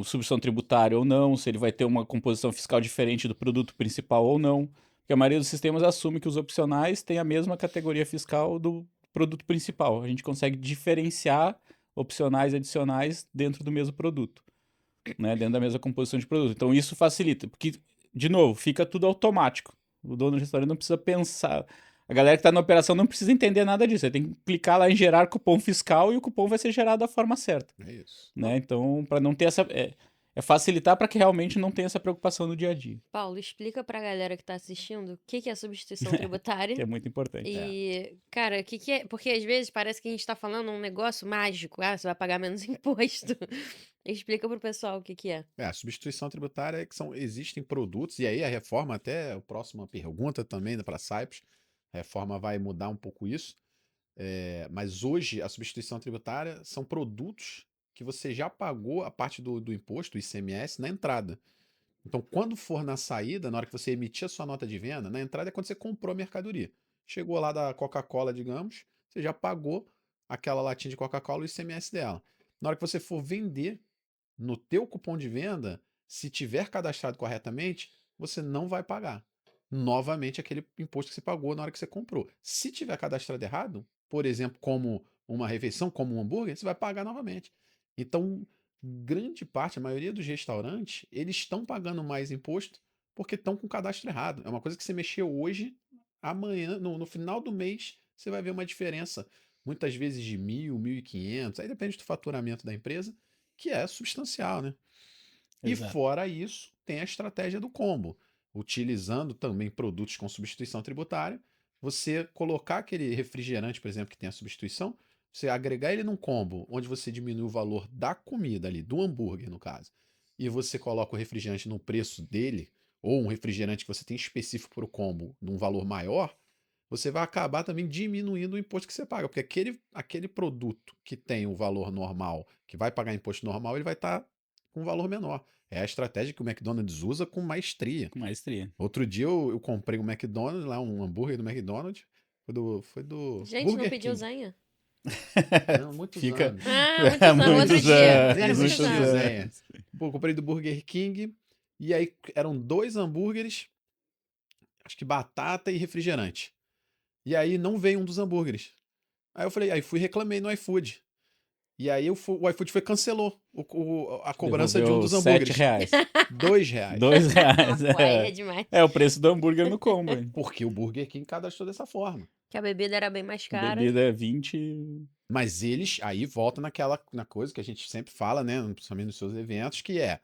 substituição tributária ou não, se ele vai ter uma composição fiscal diferente do produto principal ou não. Porque a maioria dos sistemas assume que os opcionais têm a mesma categoria fiscal do produto principal. A gente consegue diferenciar opcionais e adicionais dentro do mesmo produto, né? Dentro da mesma composição de produto. Então isso facilita, porque, de novo, fica tudo automático. O dono do restaurante não precisa pensar. A galera que está na operação não precisa entender nada disso. Você tem que clicar lá em gerar cupom fiscal e o cupom vai ser gerado da forma certa. É isso. Né? Então, para não ter essa. É facilitar para que realmente não tenha essa preocupação no dia a dia, Paulo, explica pra galera que tá assistindo o que que é substituição que tributária. é muito importante. E, cara, o que que é? Porque às vezes parece que a gente tá falando um negócio mágico. Ah, você vai pagar menos imposto. Explica pro pessoal o que que é. A substituição tributária é que existem produtos, e aí a reforma, até a próxima pergunta também para a Saipos, a reforma vai mudar um pouco isso. Mas hoje a substituição tributária são produtos que você já pagou a parte do imposto, o ICMS, na entrada. Então, quando for na saída, na hora que você emitir a sua nota de venda, na entrada é quando você comprou a mercadoria. Chegou lá da Coca-Cola, digamos, você já pagou aquela latinha de Coca-Cola, o ICMS dela. Na hora que você for vender, no teu cupom de venda, se tiver cadastrado corretamente, você não vai pagar novamente aquele imposto que você pagou na hora que você comprou. Se tiver cadastrado errado, por exemplo, como uma refeição, como um hambúrguer, você vai pagar novamente. Então, grande parte, a maioria dos restaurantes, eles estão pagando mais imposto porque estão com o cadastro errado. É uma coisa que você mexeu hoje, amanhã, no final do mês, você vai ver uma diferença, muitas vezes de 1.000, 1.500, aí depende do faturamento da empresa, que é substancial, né? E Exato. fora isso, tem a estratégia do combo, utilizando também produtos com substituição tributária, você colocar aquele refrigerante, por exemplo, que tem a substituição, você agregar ele num combo, onde você diminui o valor da comida ali, do hambúrguer no caso, e você coloca o refrigerante no preço dele, ou um refrigerante que você tem específico para o combo, num valor maior, você vai acabar também diminuindo o imposto que você paga, porque aquele produto que tem o valor normal, que vai pagar imposto normal, ele vai estar com um valor menor. É a estratégia que o McDonald's usa com maestria. Com maestria. Outro dia eu comprei um McDonald's, lá um hambúrguer do McDonald's, foi do Gente, não Burger pediu King. Zenha? Não, muitos Fica anos. Ah, muitos anos. Outro muitos dia. anos, Agora Nem muitos existe muitos anos. Zenha. anos. Pô, eu comprei do Burger King e aí eram 2 hambúrgueres, acho que batata e refrigerante. E aí não veio um dos hambúrgueres. Aí eu falei, aí fui e reclamei no iFood. E aí o iFood cancelou a cobrança de um Devolveu dos R$7. hambúrgueres. R$2. R$2. Pô, aí é demais. É o preço do hambúrguer no combo, hein? Porque o Burger King cadastrou dessa forma. Que a bebida era bem mais A cara. bebida é 20. Mas eles aí volta na coisa que a gente sempre fala, né? Principalmente nos seus eventos, que é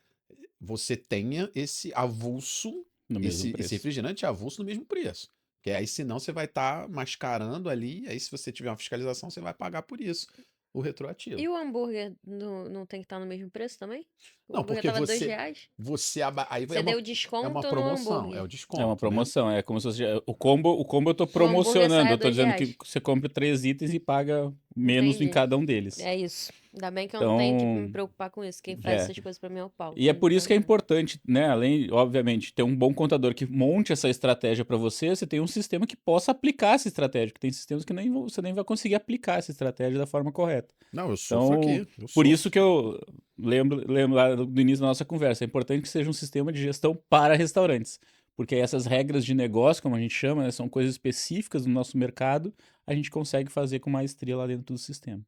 você tenha esse avulso, No mesmo esse preço. refrigerante avulso no mesmo preço. Que aí, senão, você vai estar mascarando ali. Aí, se você tiver uma fiscalização, você vai pagar por isso, o retroativo. E o hambúrguer não tem que estar no mesmo preço também? O Não, hambúrguer porque tava você, R$2? aí Você é deu uma desconto no promoção, é hambúrguer. o É desconto, uma né? promoção, é como se fosse. O combo eu tô hambúrguer promocionando. sai Eu tô dizendo que R$2. você compra 3 itens e paga menos em Entendi. cada um deles. É isso. Ainda bem que eu não tenho que me Então, preocupar com isso. Quem faz é. essas coisas pra mim é o Paulo. E é por isso que é Então, importante, né? Além, obviamente, ter um bom contador que monte essa estratégia para você, você tem um sistema que possa aplicar essa estratégia, que tem sistemas que você nem vai conseguir aplicar essa estratégia da forma correta. Não, eu sofro Então, aqui. Eu por sofro. isso que eu lembro lá do início da nossa conversa, é importante que seja um sistema de gestão para restaurantes, porque aí essas regras de negócio, como a gente chama, né, são coisas específicas do nosso mercado, a gente consegue fazer com maestria lá dentro do sistema.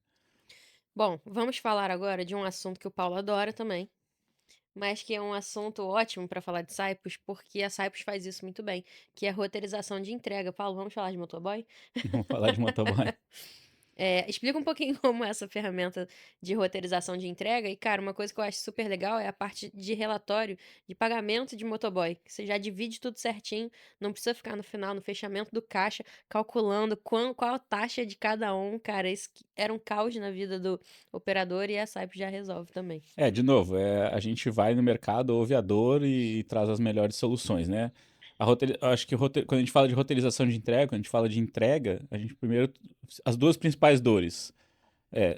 bom, vamos falar agora de um assunto que o Paulo adora também, mas que é um assunto ótimo para falar de Cyprus, porque a Cyprus faz isso muito bem, que é a roteirização de entrega. Paulo, vamos falar de motoboy? Vamos falar de motoboy. Explica um pouquinho como é essa ferramenta de roteirização de entrega. E, cara, uma coisa que eu acho super legal é a parte de relatório de pagamento de motoboy. Que você já divide tudo certinho, não precisa ficar no final, no fechamento do caixa, calculando qual a taxa de cada um. Cara, isso era um caos na vida do operador e a Cyprus já resolve também. De novo, a gente vai no mercado, ouve a dor e traz as melhores soluções, né? Acho que quando a gente fala de roteirização de entrega, quando a gente fala de entrega, a gente primeiro. As duas principais dores.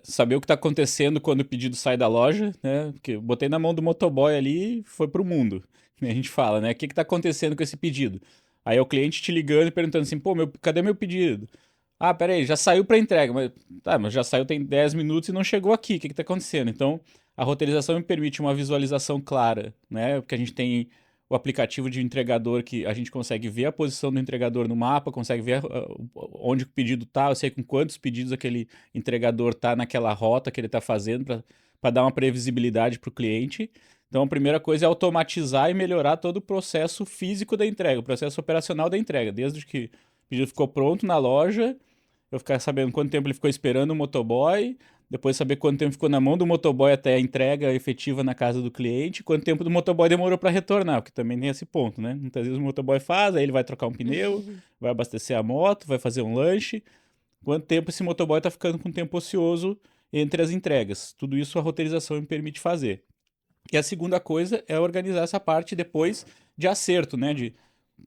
Saber o que está acontecendo quando o pedido sai da loja, né? Porque eu botei na mão do motoboy ali e foi pro mundo. A gente fala, né? O que está acontecendo com esse pedido? Aí é o cliente te ligando e perguntando assim, pô, cadê meu pedido? Ah, peraí, já saiu para entrega, mas já saiu tem 10 minutos e não chegou aqui, o que está acontecendo? Então, a roteirização me permite uma visualização clara, né? Porque a gente tem o aplicativo de entregador que a gente consegue ver a posição do entregador no mapa, consegue ver onde o pedido está, eu sei com quantos pedidos aquele entregador está naquela rota que ele está fazendo para dar uma previsibilidade para o cliente. Então, a primeira coisa é automatizar e melhorar todo o processo físico da entrega, o processo operacional da entrega, desde que o pedido ficou pronto na loja, eu ficar sabendo quanto tempo ele ficou esperando o motoboy, depois saber quanto tempo ficou na mão do motoboy até a entrega efetiva na casa do cliente, quanto tempo do motoboy demorou para retornar, porque também tem esse ponto, né? Muitas vezes o motoboy faz, aí ele vai trocar um pneu, vai abastecer a moto, vai fazer um lanche. Quanto tempo esse motoboy está ficando com tempo ocioso entre as entregas? Tudo isso a roteirização me permite fazer. E a segunda coisa é organizar essa parte depois de acerto, né? De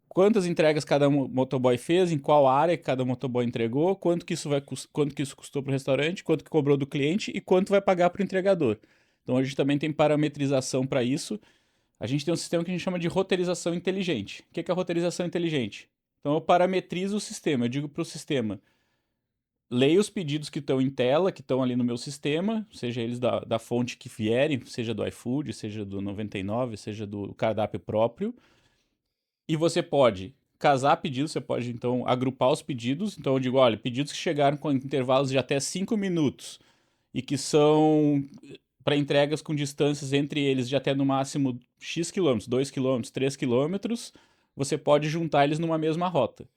quantas entregas cada motoboy fez, em qual área cada motoboy entregou, quanto que isso custou para o restaurante, quanto que cobrou do cliente e quanto vai pagar para o entregador. Então a gente também tem parametrização para isso. A gente tem um sistema que a gente chama de roteirização inteligente. O que é a roteirização inteligente? Então eu parametrizo o sistema, eu digo para o sistema, leia os pedidos que estão em tela, que estão ali no meu sistema, seja eles da fonte que vierem, seja do iFood, seja do 99, seja do cardápio próprio. E você pode casar pedidos, você pode então agrupar os pedidos. Então eu digo, olha, pedidos que chegaram com intervalos de até 5 minutos e que são para entregas com distâncias entre eles de até no máximo X quilômetros, 2 quilômetros, 3 quilômetros, você pode juntar eles numa mesma rota.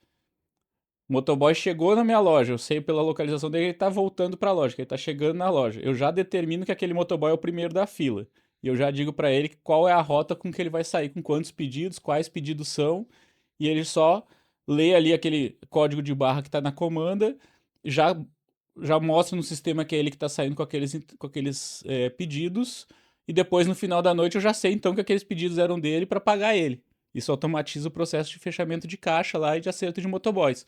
O motoboy chegou na minha loja, eu sei pela localização dele que ele tá voltando para a loja, que ele tá chegando na loja. Eu já determino que aquele motoboy é o primeiro da fila. E eu já digo para ele qual é a rota com que ele vai sair, com quantos pedidos, quais pedidos são, e ele só lê ali aquele código de barra que está na comanda, já já mostra no sistema que é ele que está saindo com aqueles pedidos, e depois no final da noite eu já sei então que aqueles pedidos eram dele para pagar ele. Isso automatiza o processo de fechamento de caixa lá e de acerto de motoboys,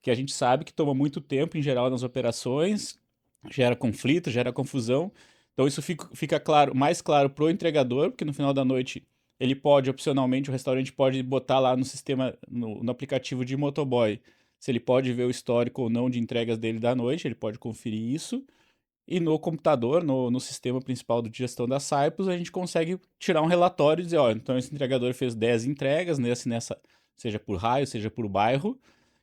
que a gente sabe que toma muito tempo em geral nas operações, gera conflito, gera confusão. Então isso fica claro, mais claro para o entregador, porque no final da noite ele pode, opcionalmente, o restaurante pode botar lá no sistema, no aplicativo de motoboy, se ele pode ver o histórico ou não de entregas dele da noite, ele pode conferir isso. E no computador, no sistema principal de gestão da Cyprus, a gente consegue tirar um relatório e dizer, ó, então esse entregador fez 10 entregas, seja por raio, seja por bairro.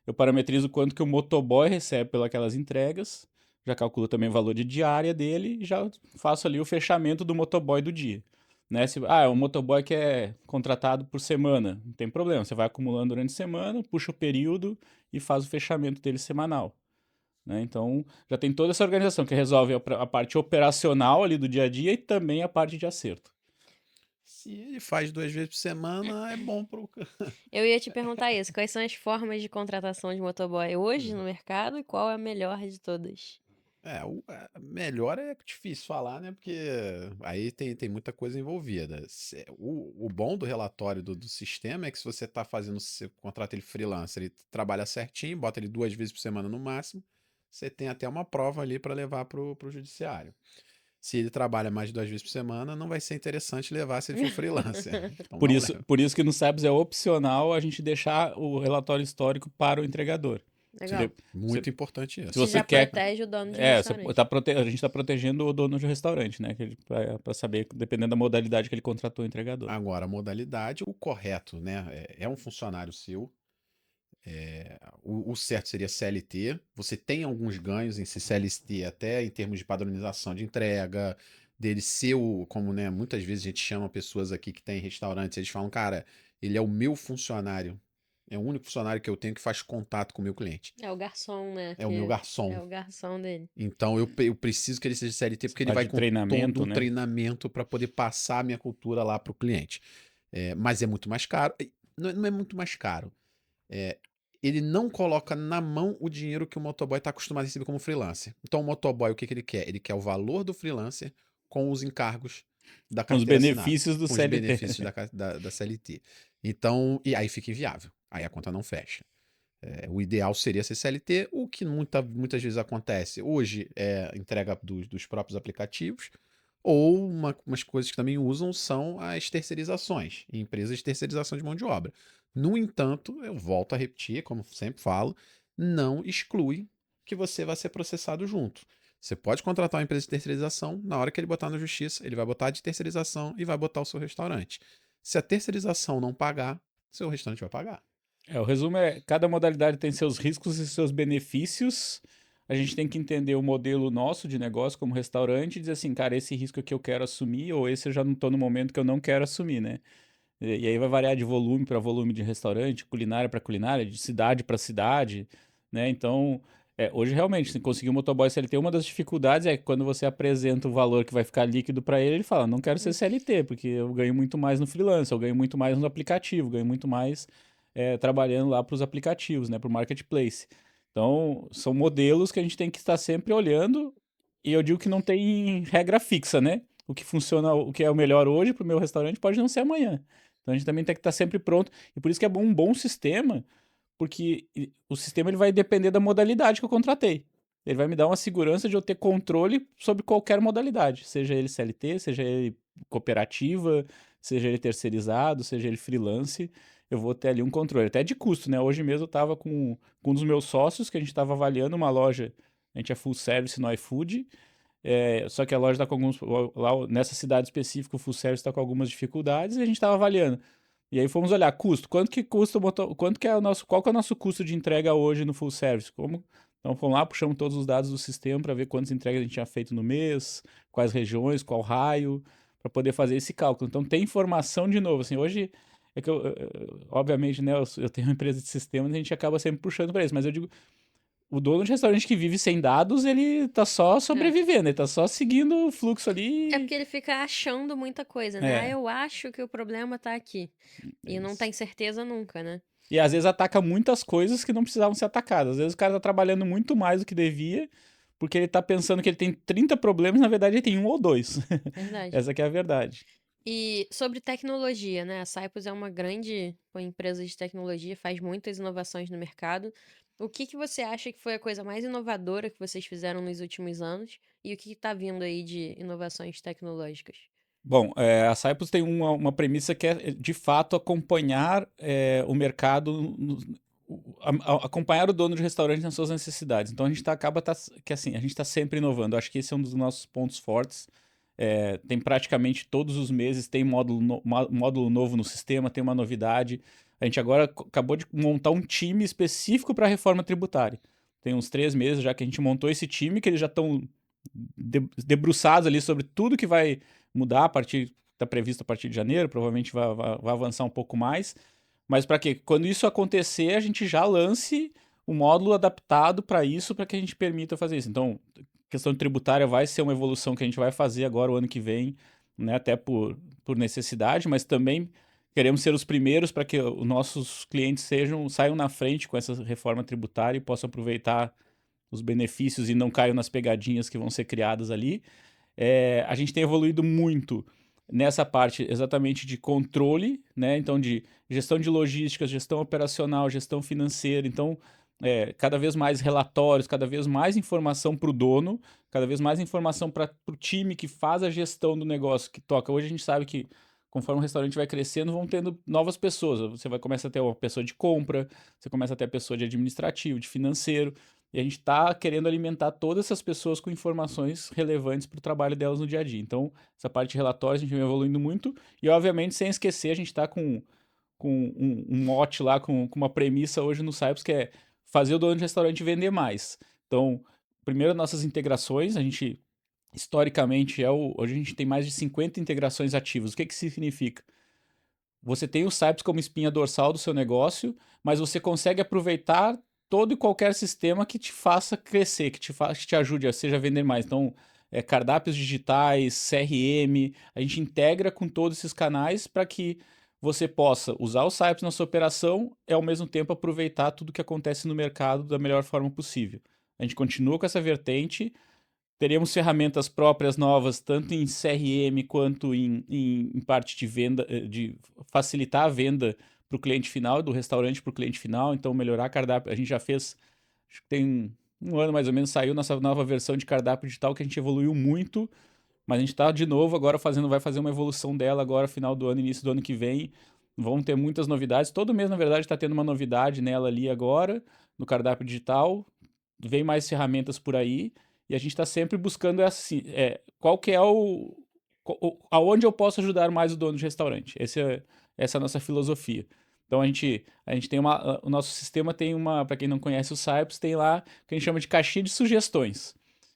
Eu parametrizo quanto que o motoboy recebe pelas entregas, já calculo também o valor de diária dele e já faço ali o fechamento do motoboy do dia. Né? É um motoboy que é contratado por semana, não tem problema, você vai acumulando durante a semana, puxa o período e faz o fechamento dele semanal. Né? Então, já tem toda essa organização que resolve a parte operacional ali do dia a dia e também a parte de acerto. Se ele faz 2 vezes por semana, é bom pro. Eu ia te perguntar isso, quais são as formas de contratação de motoboy hoje no mercado e qual é a melhor de todas? Melhor é difícil falar, né? Porque aí tem muita coisa envolvida. O bom do relatório do sistema é que se você está fazendo, você contrata ele freelancer, ele trabalha certinho, bota ele 2 vezes por semana no máximo, você tem até uma prova ali para levar pro judiciário. Se ele trabalha mais de 2 vezes por semana, não vai ser interessante levar se ele for freelancer. Então Por não isso, leva. por isso que no Cyprus é opcional a gente deixar o relatório histórico para o entregador. Se, Legal. Muito importante se isso. você Já quer. protege o dono de A restaurante. gente está protegendo o dono de restaurante, né? Para saber, dependendo da modalidade que ele contratou o entregador. Agora, a modalidade, o correto, né? É um funcionário seu. O certo seria CLT. Você tem alguns ganhos em ser CLT, até em termos de padronização de entrega, dele ser como, né, muitas vezes a gente chama pessoas aqui que têm restaurantes, eles falam, cara, ele é o meu funcionário. É o único funcionário que eu tenho que faz contato com o meu cliente. É o garçom, né? É o meu garçom. É o garçom dele. Então eu preciso que ele seja CLT porque ele vai De com todo treinamento, o né? treinamento para poder passar a minha cultura lá para o cliente. Mas é muito mais caro. Não é muito mais caro. Ele não coloca na mão o dinheiro que o motoboy está acostumado a receber como freelancer. Então o motoboy, o que ele quer? Ele quer o valor do freelancer com os encargos da Com os carteira assinada, benefícios do com os CLT. benefícios da CLT. Então, e aí fica inviável. Aí a conta não fecha. O ideal seria ser CLT, o que muitas vezes acontece. Hoje é entrega dos próprios aplicativos, ou umas coisas que também usam são as terceirizações, empresas de terceirização de mão de obra. No entanto, eu volto a repetir, como sempre falo, não exclui que você vai ser processado junto. Você pode contratar uma empresa de terceirização, na hora que ele botar na justiça, ele vai botar de terceirização e vai botar o seu restaurante. Se a terceirização não pagar, seu restaurante vai pagar. O resumo é, cada modalidade tem seus riscos e seus benefícios. A gente tem que entender o modelo nosso de negócio como restaurante e dizer assim, cara, esse risco aqui eu quero assumir ou esse eu já não estou no momento que eu não quero assumir, né? E aí vai variar de volume para volume de restaurante, culinária para culinária, de cidade para cidade, né? Então, hoje realmente, se conseguir um motoboy CLT, uma das dificuldades é que quando você apresenta o valor que vai ficar líquido para ele, ele fala, não quero ser CLT, porque eu ganho muito mais no freelance, eu ganho muito mais no aplicativo, ganho muito mais trabalhando lá para os aplicativos, né, para o marketplace. Então, são modelos que a gente tem que estar sempre olhando, e eu digo que não tem regra fixa, né? O que funciona, o que é o melhor hoje para o meu restaurante pode não ser amanhã. Então a gente também tem que estar sempre pronto. E por isso que é um bom sistema, porque o sistema ele vai depender da modalidade que eu contratei. Ele vai me dar uma segurança de eu ter controle sobre qualquer modalidade, seja ele CLT, seja ele cooperativa, seja ele terceirizado, seja ele freelance, eu vou ter ali um controle, até de custo, né? Hoje mesmo eu estava com um dos meus sócios, que a gente estava avaliando uma loja, a gente é full service no iFood, só que a loja está com alguns. Lá nessa cidade específica, o full service está com algumas dificuldades e a gente estava avaliando. E aí fomos olhar custo, quanto que custa quanto que é o nosso, qual que é o nosso custo de entrega hoje no full service? Então fomos lá, puxamos todos os dados do sistema para ver quantas entregas a gente tinha feito no mês, quais regiões, qual raio, para poder fazer esse cálculo. Então tem informação de novo, assim, hoje é que obviamente, né, eu tenho uma empresa de sistemas, a gente acaba sempre puxando para isso, mas eu digo, o dono de restaurante que vive sem dados, ele tá só sobrevivendo, ele tá só seguindo o fluxo É ali. porque ele fica achando muita coisa, né? Ah, É. eu acho que o problema tá aqui. É E não isso. tem certeza nunca, né? E às vezes ataca muitas coisas que não precisavam ser atacadas. Às vezes o cara tá trabalhando muito mais do que devia, porque ele tá pensando que ele tem 30 problemas, na verdade ele tem um ou dois. Verdade. Essa que é a verdade. E sobre tecnologia, né? A Cyprus é uma grande empresa de tecnologia, faz muitas inovações no mercado. O que que você acha que foi a coisa mais inovadora que vocês fizeram nos últimos anos? E o que está vindo aí de inovações tecnológicas? Bom, a Cyprus tem uma premissa que é, de fato, acompanhar o mercado, acompanhar o dono de restaurante nas suas necessidades. Então a gente que assim, a gente está sempre inovando. Eu acho que esse é um dos nossos pontos fortes. Tem praticamente todos os meses tem módulo novo no sistema, tem uma novidade. A gente agora acabou de montar um time específico para a reforma tributária. Tem uns 3 meses já que a gente montou esse time, que eles já estão debruçados ali sobre tudo que vai mudar está previsto a partir de janeiro, provavelmente vai avançar um pouco mais. Mas para quê? Quando isso acontecer, a gente já lance um módulo adaptado para isso, para que a gente permita fazer isso. Então, questão tributária vai ser uma evolução que a gente vai fazer agora o ano que vem, né? Até por necessidade, mas também queremos ser os primeiros para que os nossos clientes saiam na frente com essa reforma tributária e possam aproveitar os benefícios e não caiam nas pegadinhas que vão ser criadas ali. A gente tem evoluído muito nessa parte exatamente de controle, né? Então, de gestão de logística, gestão operacional, gestão financeira. Então, cada vez mais relatórios, cada vez mais informação para o dono, cada vez mais informação para o time que faz a gestão do negócio, que toca. Hoje a gente sabe que conforme o restaurante vai crescendo, vão tendo novas pessoas. Você vai começar a ter uma pessoa de compra, você começa a ter a pessoa de administrativo, de financeiro. E a gente está querendo alimentar todas essas pessoas com informações relevantes para o trabalho delas no dia a dia. Então, essa parte de relatórios a gente vem evoluindo muito. E, obviamente, sem esquecer, a gente está com um mote lá, com uma premissa hoje no Cyprus, que é fazer o dono de restaurante vender mais. Então, primeiro, nossas integrações. A gente, historicamente, hoje a gente tem mais de 50 integrações ativas. O que isso significa? Você tem o Cypress como espinha dorsal do seu negócio, mas você consegue aproveitar todo e qualquer sistema que te faça crescer, que te ajude a seja vender mais. Então, cardápios digitais, CRM, a gente integra com todos esses canais para que você possa usar o Cypress na sua operação e, ao mesmo tempo, aproveitar tudo que acontece no mercado da melhor forma possível. A gente continua com essa vertente. Teremos ferramentas próprias novas, tanto em CRM quanto em parte de venda, de facilitar a venda para o cliente final, do restaurante para o cliente final, então melhorar cardápio. A gente já fez, acho que tem um ano mais ou menos, saiu nossa nova versão de cardápio digital, que a gente evoluiu muito, mas a gente está de novo agora vai fazer uma evolução dela agora, final do ano, início do ano que vem. Vão ter muitas novidades. Todo mês, na verdade, está tendo uma novidade nela ali agora, no cardápio digital. Vem mais ferramentas por aí. E a gente está sempre buscando assim, qual que é aonde eu posso ajudar mais o dono de restaurante. Essa é a nossa filosofia. Então a gente tem o nosso sistema tem para quem não conhece o Cypress, tem lá o que a gente chama de caixinha de sugestões.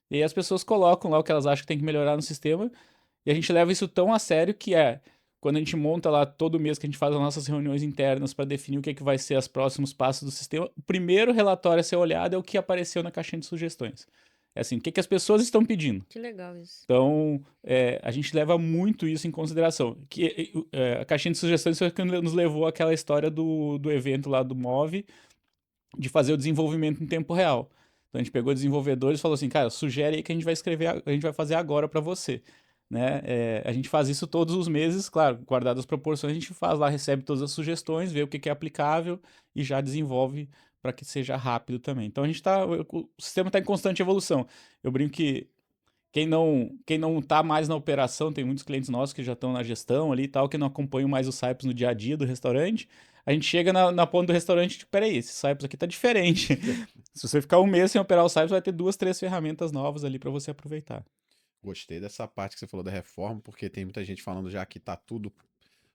E aí as pessoas colocam lá o que elas acham que tem que melhorar no sistema, e a gente leva isso tão a sério que quando a gente monta lá todo mês que a gente faz as nossas reuniões internas para definir o que vai ser os próximos passos do sistema, o primeiro relatório a ser olhado é o que apareceu na caixinha de sugestões. É assim, o que as pessoas estão pedindo. Que legal isso. Então, a gente leva muito isso em consideração. A caixinha de sugestões foi o que nos levou àquela história do evento lá do Move, de fazer o desenvolvimento em tempo real. Então, a gente pegou desenvolvedores e falou assim, cara, sugere aí que a gente vai escrever, a gente vai fazer agora para você. Né? A gente faz isso todos os meses, claro, guardadas as proporções, a gente faz lá, recebe todas as sugestões, vê o que é aplicável e já desenvolve para que seja rápido também. Então o sistema está em constante evolução. Eu brinco que quem não está mais na operação, tem muitos clientes nossos que já estão na gestão ali e tal, que não acompanham mais o Cypress no dia a dia do restaurante. A gente chega na ponta do restaurante e tipo, peraí, esse Cypress aqui tá diferente. Se você ficar um mês sem operar o Cypress, vai ter 2, 3 ferramentas novas ali para você aproveitar. Gostei dessa parte que você falou da reforma, porque tem muita gente falando já que tá tudo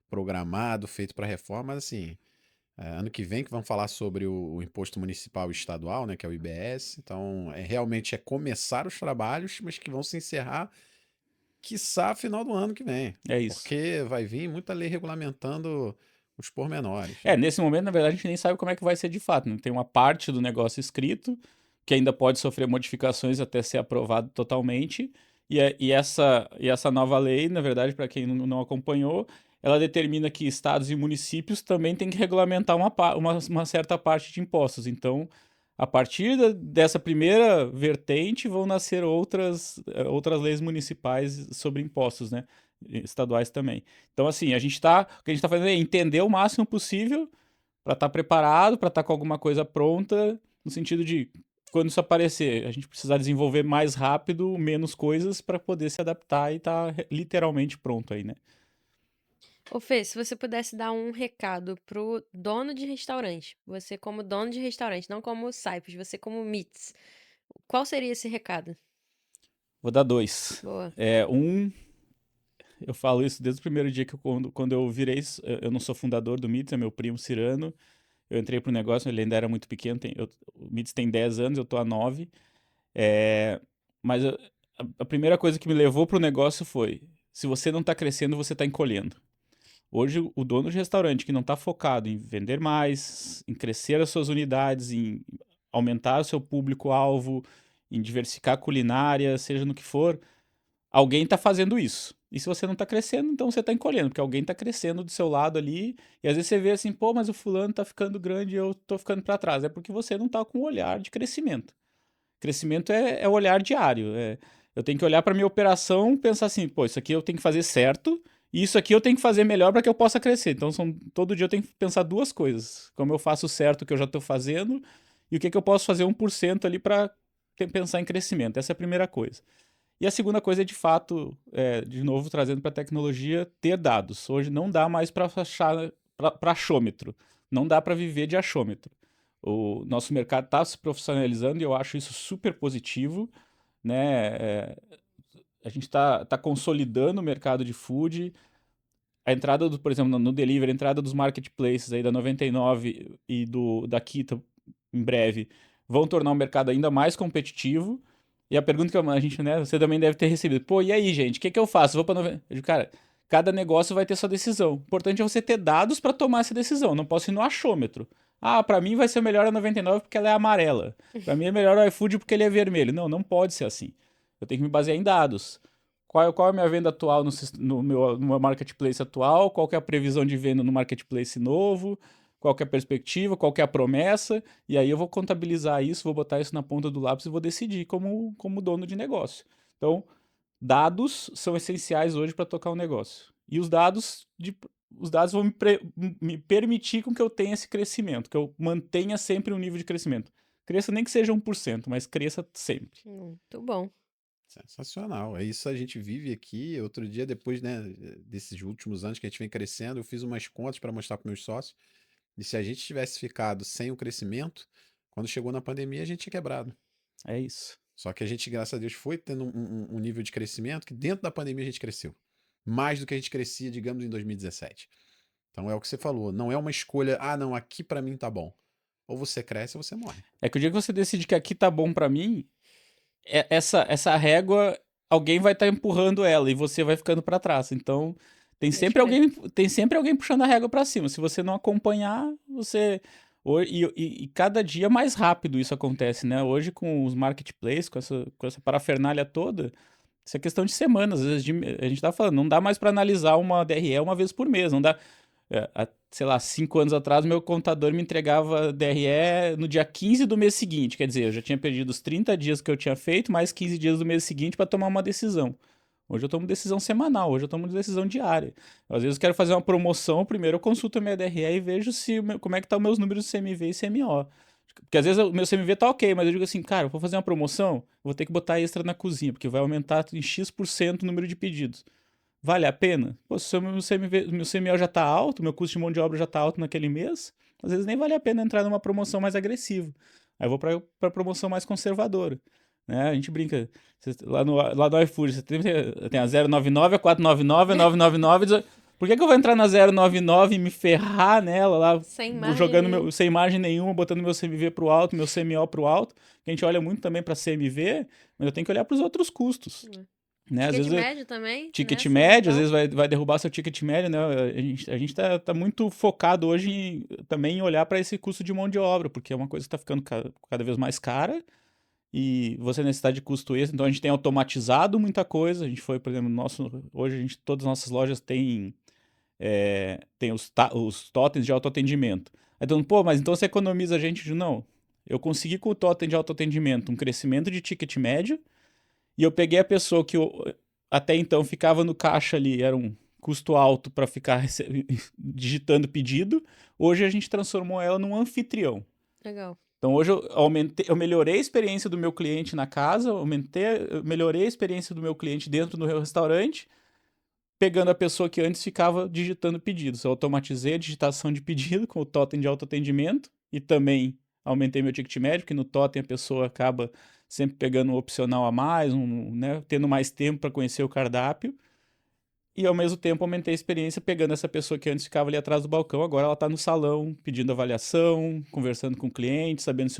programado, feito para reforma, mas assim, ano que vem que vamos falar sobre o imposto municipal e estadual, né, que é o IBS. Então, realmente é começar os trabalhos, mas que vão se encerrar, quiçá, final do ano que vem. É isso. Porque vai vir muita lei regulamentando os pormenores. Nesse momento, na verdade, a gente nem sabe como é que vai ser de fato, né? Tem uma parte do negócio escrito que ainda pode sofrer modificações até ser aprovado totalmente. E essa nova lei, na verdade, para quem não acompanhou, ela determina que estados e municípios também têm que regulamentar uma certa parte de impostos. Então, a partir dessa primeira vertente, vão nascer outras leis municipais sobre impostos, né? Estaduais também. Então, assim, o que a gente tá fazendo é entender o máximo possível para estar preparado, para estar com alguma coisa pronta, no sentido de, quando isso aparecer, a gente precisar desenvolver mais rápido, menos coisas para poder se adaptar e estar literalmente pronto aí, né? Ô Fê, se você pudesse dar um recado pro dono de restaurante, você como dono de restaurante, não como Saipos, você como Mits, qual seria esse recado? Vou dar 2. Boa. Eu falo isso desde o primeiro dia quando eu virei. Eu não sou fundador do Mits, é meu primo Cirano. Eu entrei pro negócio, ele ainda era muito pequeno. O Mits tem 10 anos, eu tô há 9. Mas a primeira coisa que me levou pro negócio foi: se você não tá crescendo, você tá encolhendo. Hoje, o dono de restaurante que não está focado em vender mais, em crescer as suas unidades, em aumentar o seu público-alvo, em diversificar a culinária, seja no que for, alguém está fazendo isso. E se você não está crescendo, então você está encolhendo, porque alguém está crescendo do seu lado ali, e às vezes você vê assim, pô, mas o fulano está ficando grande e eu estou ficando para trás. É porque você não está com um olhar de crescimento. Crescimento é o olhar diário. Eu tenho que olhar para minha operação e pensar assim, pô, isso aqui eu tenho que fazer certo, e isso aqui eu tenho que fazer melhor para que eu possa crescer. Então, todo dia eu tenho que pensar duas coisas. Como eu faço certo o que eu já estou fazendo, e o que eu posso fazer 1% ali para pensar em crescimento. Essa é a primeira coisa. E a segunda coisa é, de fato, de novo, trazendo para a tecnologia, ter dados. Hoje não dá mais para achômetro. Não dá para viver de achômetro. O nosso mercado está se profissionalizando e eu acho isso super positivo, né? A gente está consolidando o mercado de food. A entrada, por exemplo, no delivery, a entrada dos marketplaces aí da 99 e da Kita em breve vão tornar o mercado ainda mais competitivo. E a pergunta que a gente, né, você também deve ter recebido: pô, e aí, gente, o que eu faço? Vou para 90. Eu digo, cara, cada negócio vai ter sua decisão. O importante é você ter dados para tomar essa decisão. Não posso ir no achômetro. Ah, para mim vai ser melhor a 99 porque ela é amarela. Para mim é melhor o iFood porque ele é vermelho. Não pode ser assim. Eu tenho que me basear em dados. Qual é a minha venda atual no meu marketplace atual? Qual que é a previsão de venda no marketplace novo? Qual que é a perspectiva? Qual que é a promessa? E aí eu vou contabilizar isso, vou botar isso na ponta do lápis e vou decidir como dono de negócio. Então, dados são essenciais hoje para tocar um negócio. E os dados vão me permitir com que eu tenha esse crescimento, que eu mantenha sempre um nível de crescimento. Cresça nem que seja 1%, mas cresça sempre. Muito bom. Sensacional. É isso, a gente vive aqui. Outro dia, depois, né, desses últimos anos que a gente vem crescendo, eu fiz umas contas para mostrar para meus sócios. E se a gente tivesse ficado sem o crescimento, quando chegou na pandemia, a gente tinha quebrado. É isso. Só que a gente, graças a Deus, foi tendo um nível de crescimento que dentro da pandemia a gente cresceu. Mais do que a gente crescia, digamos, em 2017. Então é o que você falou. Não é uma escolha, não, aqui para mim tá bom. Ou você cresce ou você morre. É que o dia que você decide que aqui tá bom para mim, essa régua, alguém vai estar empurrando ela e você vai ficando para trás. Então, tem sempre alguém puxando a régua para cima. Se você não acompanhar, você... E cada dia mais rápido isso acontece, né? Hoje, com os marketplaces, com essa parafernália toda, isso é questão de semanas. Às vezes, a gente tá falando, não dá mais para analisar uma DRE uma vez por mês. Não dá... sei lá, 5 anos atrás, meu contador me entregava DRE no dia 15 do mês seguinte. Quer dizer, eu já tinha perdido os 30 dias que eu tinha feito, mais 15 dias do mês seguinte para tomar uma decisão. Hoje eu tomo decisão semanal, hoje eu tomo decisão diária. Às vezes eu quero fazer uma promoção, primeiro eu consulto a minha DRE e vejo como é que tá os meus números de CMV e CMO. Porque às vezes o meu CMV tá ok, mas eu digo assim, cara, eu vou fazer uma promoção, vou ter que botar extra na cozinha, porque vai aumentar em X% o número de pedidos. Vale a pena? Pô, se o meu CMO já está alto, meu custo de mão de obra já está alto naquele mês, às vezes nem vale a pena entrar numa promoção mais agressiva. Aí eu vou para a promoção mais conservadora. Né? A gente brinca, lá no iFood, você tem a 099, a 499, a 999, Por que eu vou entrar na 099 e me ferrar nela lá, Sem margem jogando nenhuma. sem margem nenhuma, botando meu CMV pro alto, meu CMO pro alto, que a gente olha muito também para CMV, mas eu tenho que olhar para os outros custos. Né? Às Ticket vezes médio também, ticket né? médio, às Então, vezes vai derrubar seu ticket médio, né? A gente tá muito focado hoje também em olhar para esse custo de mão de obra, porque é uma coisa que está ficando cada vez mais cara e você necessita de custo extra. Então a gente tem automatizado muita coisa. A gente foi, por exemplo, hoje todas as nossas lojas têm os totens de autoatendimento. Aí todo mundo, pô, mas então você economiza a gente? Não. Eu consegui com o totem de autoatendimento um crescimento de ticket médio e eu peguei a pessoa que até então ficava no caixa ali, era um custo alto para ficar digitando pedido. Hoje a gente transformou ela num anfitrião. legal. Então hoje eu melhorei a experiência do meu cliente na casa, eu melhorei a experiência do meu cliente dentro do meu restaurante, pegando a pessoa que antes ficava digitando pedidos. Eu automatizei a digitação de pedido com o totem de autoatendimento e também aumentei meu ticket médio, porque no totem a pessoa acaba sempre pegando um opcional a mais, né, tendo mais tempo para conhecer o cardápio. E ao mesmo tempo aumentei a experiência pegando essa pessoa que antes ficava ali atrás do balcão, agora ela está no salão pedindo avaliação, conversando com o cliente, sabendo se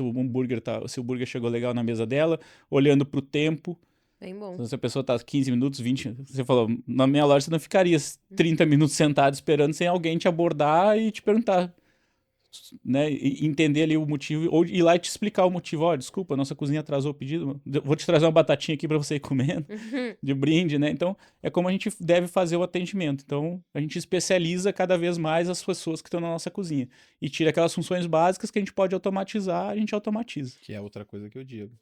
se o burger chegou legal na mesa dela, olhando para o tempo. Bem bom. Então, se a pessoa está 15 minutos, 20, você falou, na minha loja você não ficaria 30 minutos sentado esperando sem alguém te abordar e te perguntar, né, e entender ali o motivo, ou ir lá e te explicar o motivo. Ó, desculpa, nossa cozinha atrasou o pedido, vou te trazer uma batatinha aqui para você ir comendo, de brinde, né? Então, é como a gente deve fazer o atendimento. Então, a gente especializa cada vez mais as pessoas que estão na nossa cozinha. E tira aquelas funções básicas que a gente pode automatizar, a gente automatiza. Que é outra coisa que eu digo.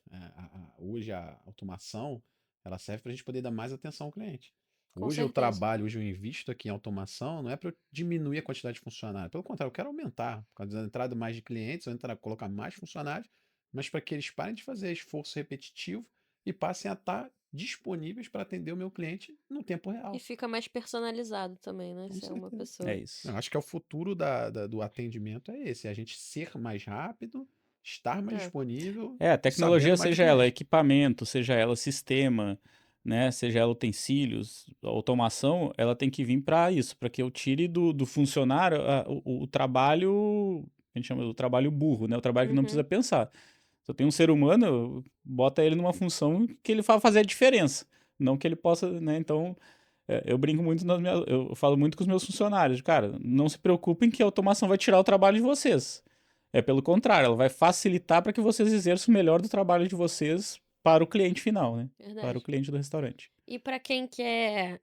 Hoje a automação, ela serve para a gente poder dar mais atenção ao cliente. Com Hoje eu certeza. trabalho, hoje eu invisto aqui em automação, não é para eu diminuir a quantidade de funcionários. Pelo contrário, eu quero aumentar. Por causa da entrada mais de clientes, colocar mais funcionários, mas para que eles parem de fazer esforço repetitivo e passem a estar disponíveis para atender o meu cliente no tempo real. E fica mais personalizado também, né? Com Se é uma certeza. pessoa. É isso. Eu acho que é o futuro do atendimento é esse, é a gente ser mais rápido, estar mais É. disponível, A tecnologia, sabendo mais do seja ela cliente. equipamento, seja ela sistema, né, seja ela utensílios, a automação, ela tem que vir para isso, para que eu tire do funcionário o trabalho, a gente chama do trabalho burro, né, o trabalho que não precisa pensar. Se eu tenho um ser humano, bota ele numa função que ele vai fazer a diferença, não que ele possa, né, então eu brinco muito eu falo muito com os meus funcionários, cara, não se preocupem que a automação vai tirar o trabalho de vocês. É pelo contrário, ela vai facilitar para que vocês exerçam o melhor do trabalho de vocês para o cliente final, né? Para o Verdade. cliente do restaurante. E para quem quer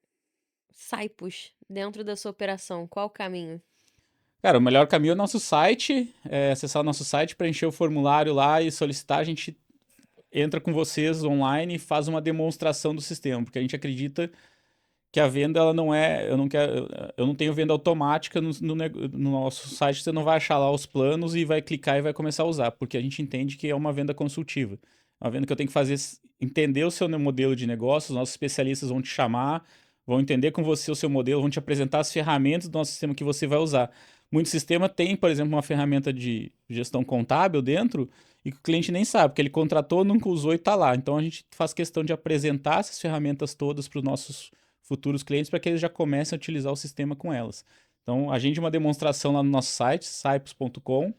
Saipos dentro da sua operação, qual o caminho? Cara, o melhor caminho é o nosso site, acessar o nosso site, preencher o formulário lá e solicitar. A gente entra com vocês online e faz uma demonstração do sistema, porque a gente acredita que a venda ela não é, eu não tenho venda automática no nosso site, você não vai achar lá os planos e vai clicar e vai começar a usar, porque a gente entende que é uma venda consultiva. É uma venda que eu tenho que fazer entender o seu modelo de negócio, os nossos especialistas vão te chamar, vão entender com você o seu modelo, vão te apresentar as ferramentas do nosso sistema que você vai usar. Muito sistema tem, por exemplo, uma ferramenta de gestão contábil dentro e que o cliente nem sabe, porque ele contratou, nunca usou e está lá. Então a gente faz questão de apresentar essas ferramentas todas para os nossos futuros clientes para que eles já comecem a utilizar o sistema com elas. Então, agende uma demonstração lá no nosso site, saipos.com.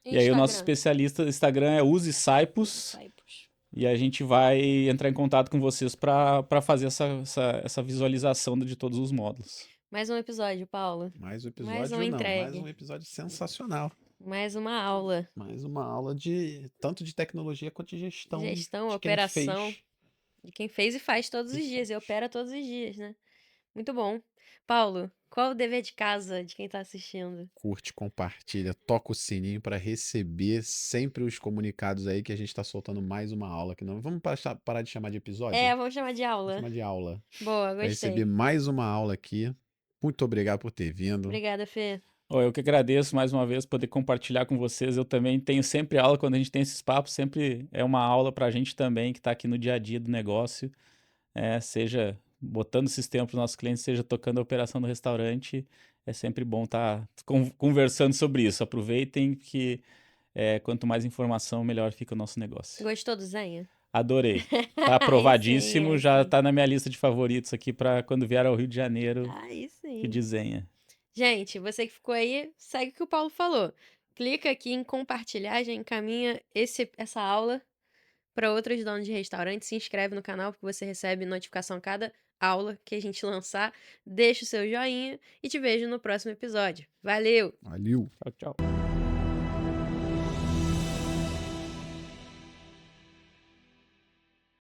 E aí o nosso especialista do Instagram é Use Saipos. Saipos. E a gente vai entrar em contato com vocês para fazer essa visualização de todos os módulos. Mais um episódio, Paulo. Mais um Mais episódio, uma não. Mais entregue. um episódio sensacional. Mais uma aula. Mais uma aula de tanto de tecnologia quanto de gestão. Gestão, de quem operação. fez. De quem fez e faz todos os dias. E opera todos os dias, né? Muito bom. Paulo, qual o dever de casa de quem tá assistindo? Curte, compartilha, toca o sininho para receber sempre os comunicados aí que a gente está soltando mais uma aula aqui. Não vamos parar de chamar de episódio? Vamos chamar de aula. Vamos chamar de aula. Boa, Para gostei. receber mais uma aula aqui. Muito obrigado por ter vindo. Obrigada, Fê. Eu que agradeço mais uma vez poder compartilhar com vocês. Eu também tenho sempre aula, quando a gente tem esses papos, sempre é uma aula para a gente também que está aqui no dia a dia do negócio, seja botando o sistema para os nossos clientes, seja tocando a operação do restaurante. É sempre bom estar conversando sobre isso. Aproveitem que quanto mais informação, melhor fica o nosso negócio. Gostou do Zenha? Adorei. Tá Aí aprovadíssimo, sim, aí já sim. tá na minha lista de favoritos aqui pra quando vier ao Rio de Janeiro, Aí que sim. desenha. Gente, você que ficou aí, segue o que o Paulo falou. Clica aqui em compartilhar, já encaminha essa aula para outros donos de restaurante. Se inscreve no canal, porque você recebe notificação a cada aula que a gente lançar. Deixa o seu joinha e te vejo no próximo episódio. Valeu! Valeu! Tchau, tchau.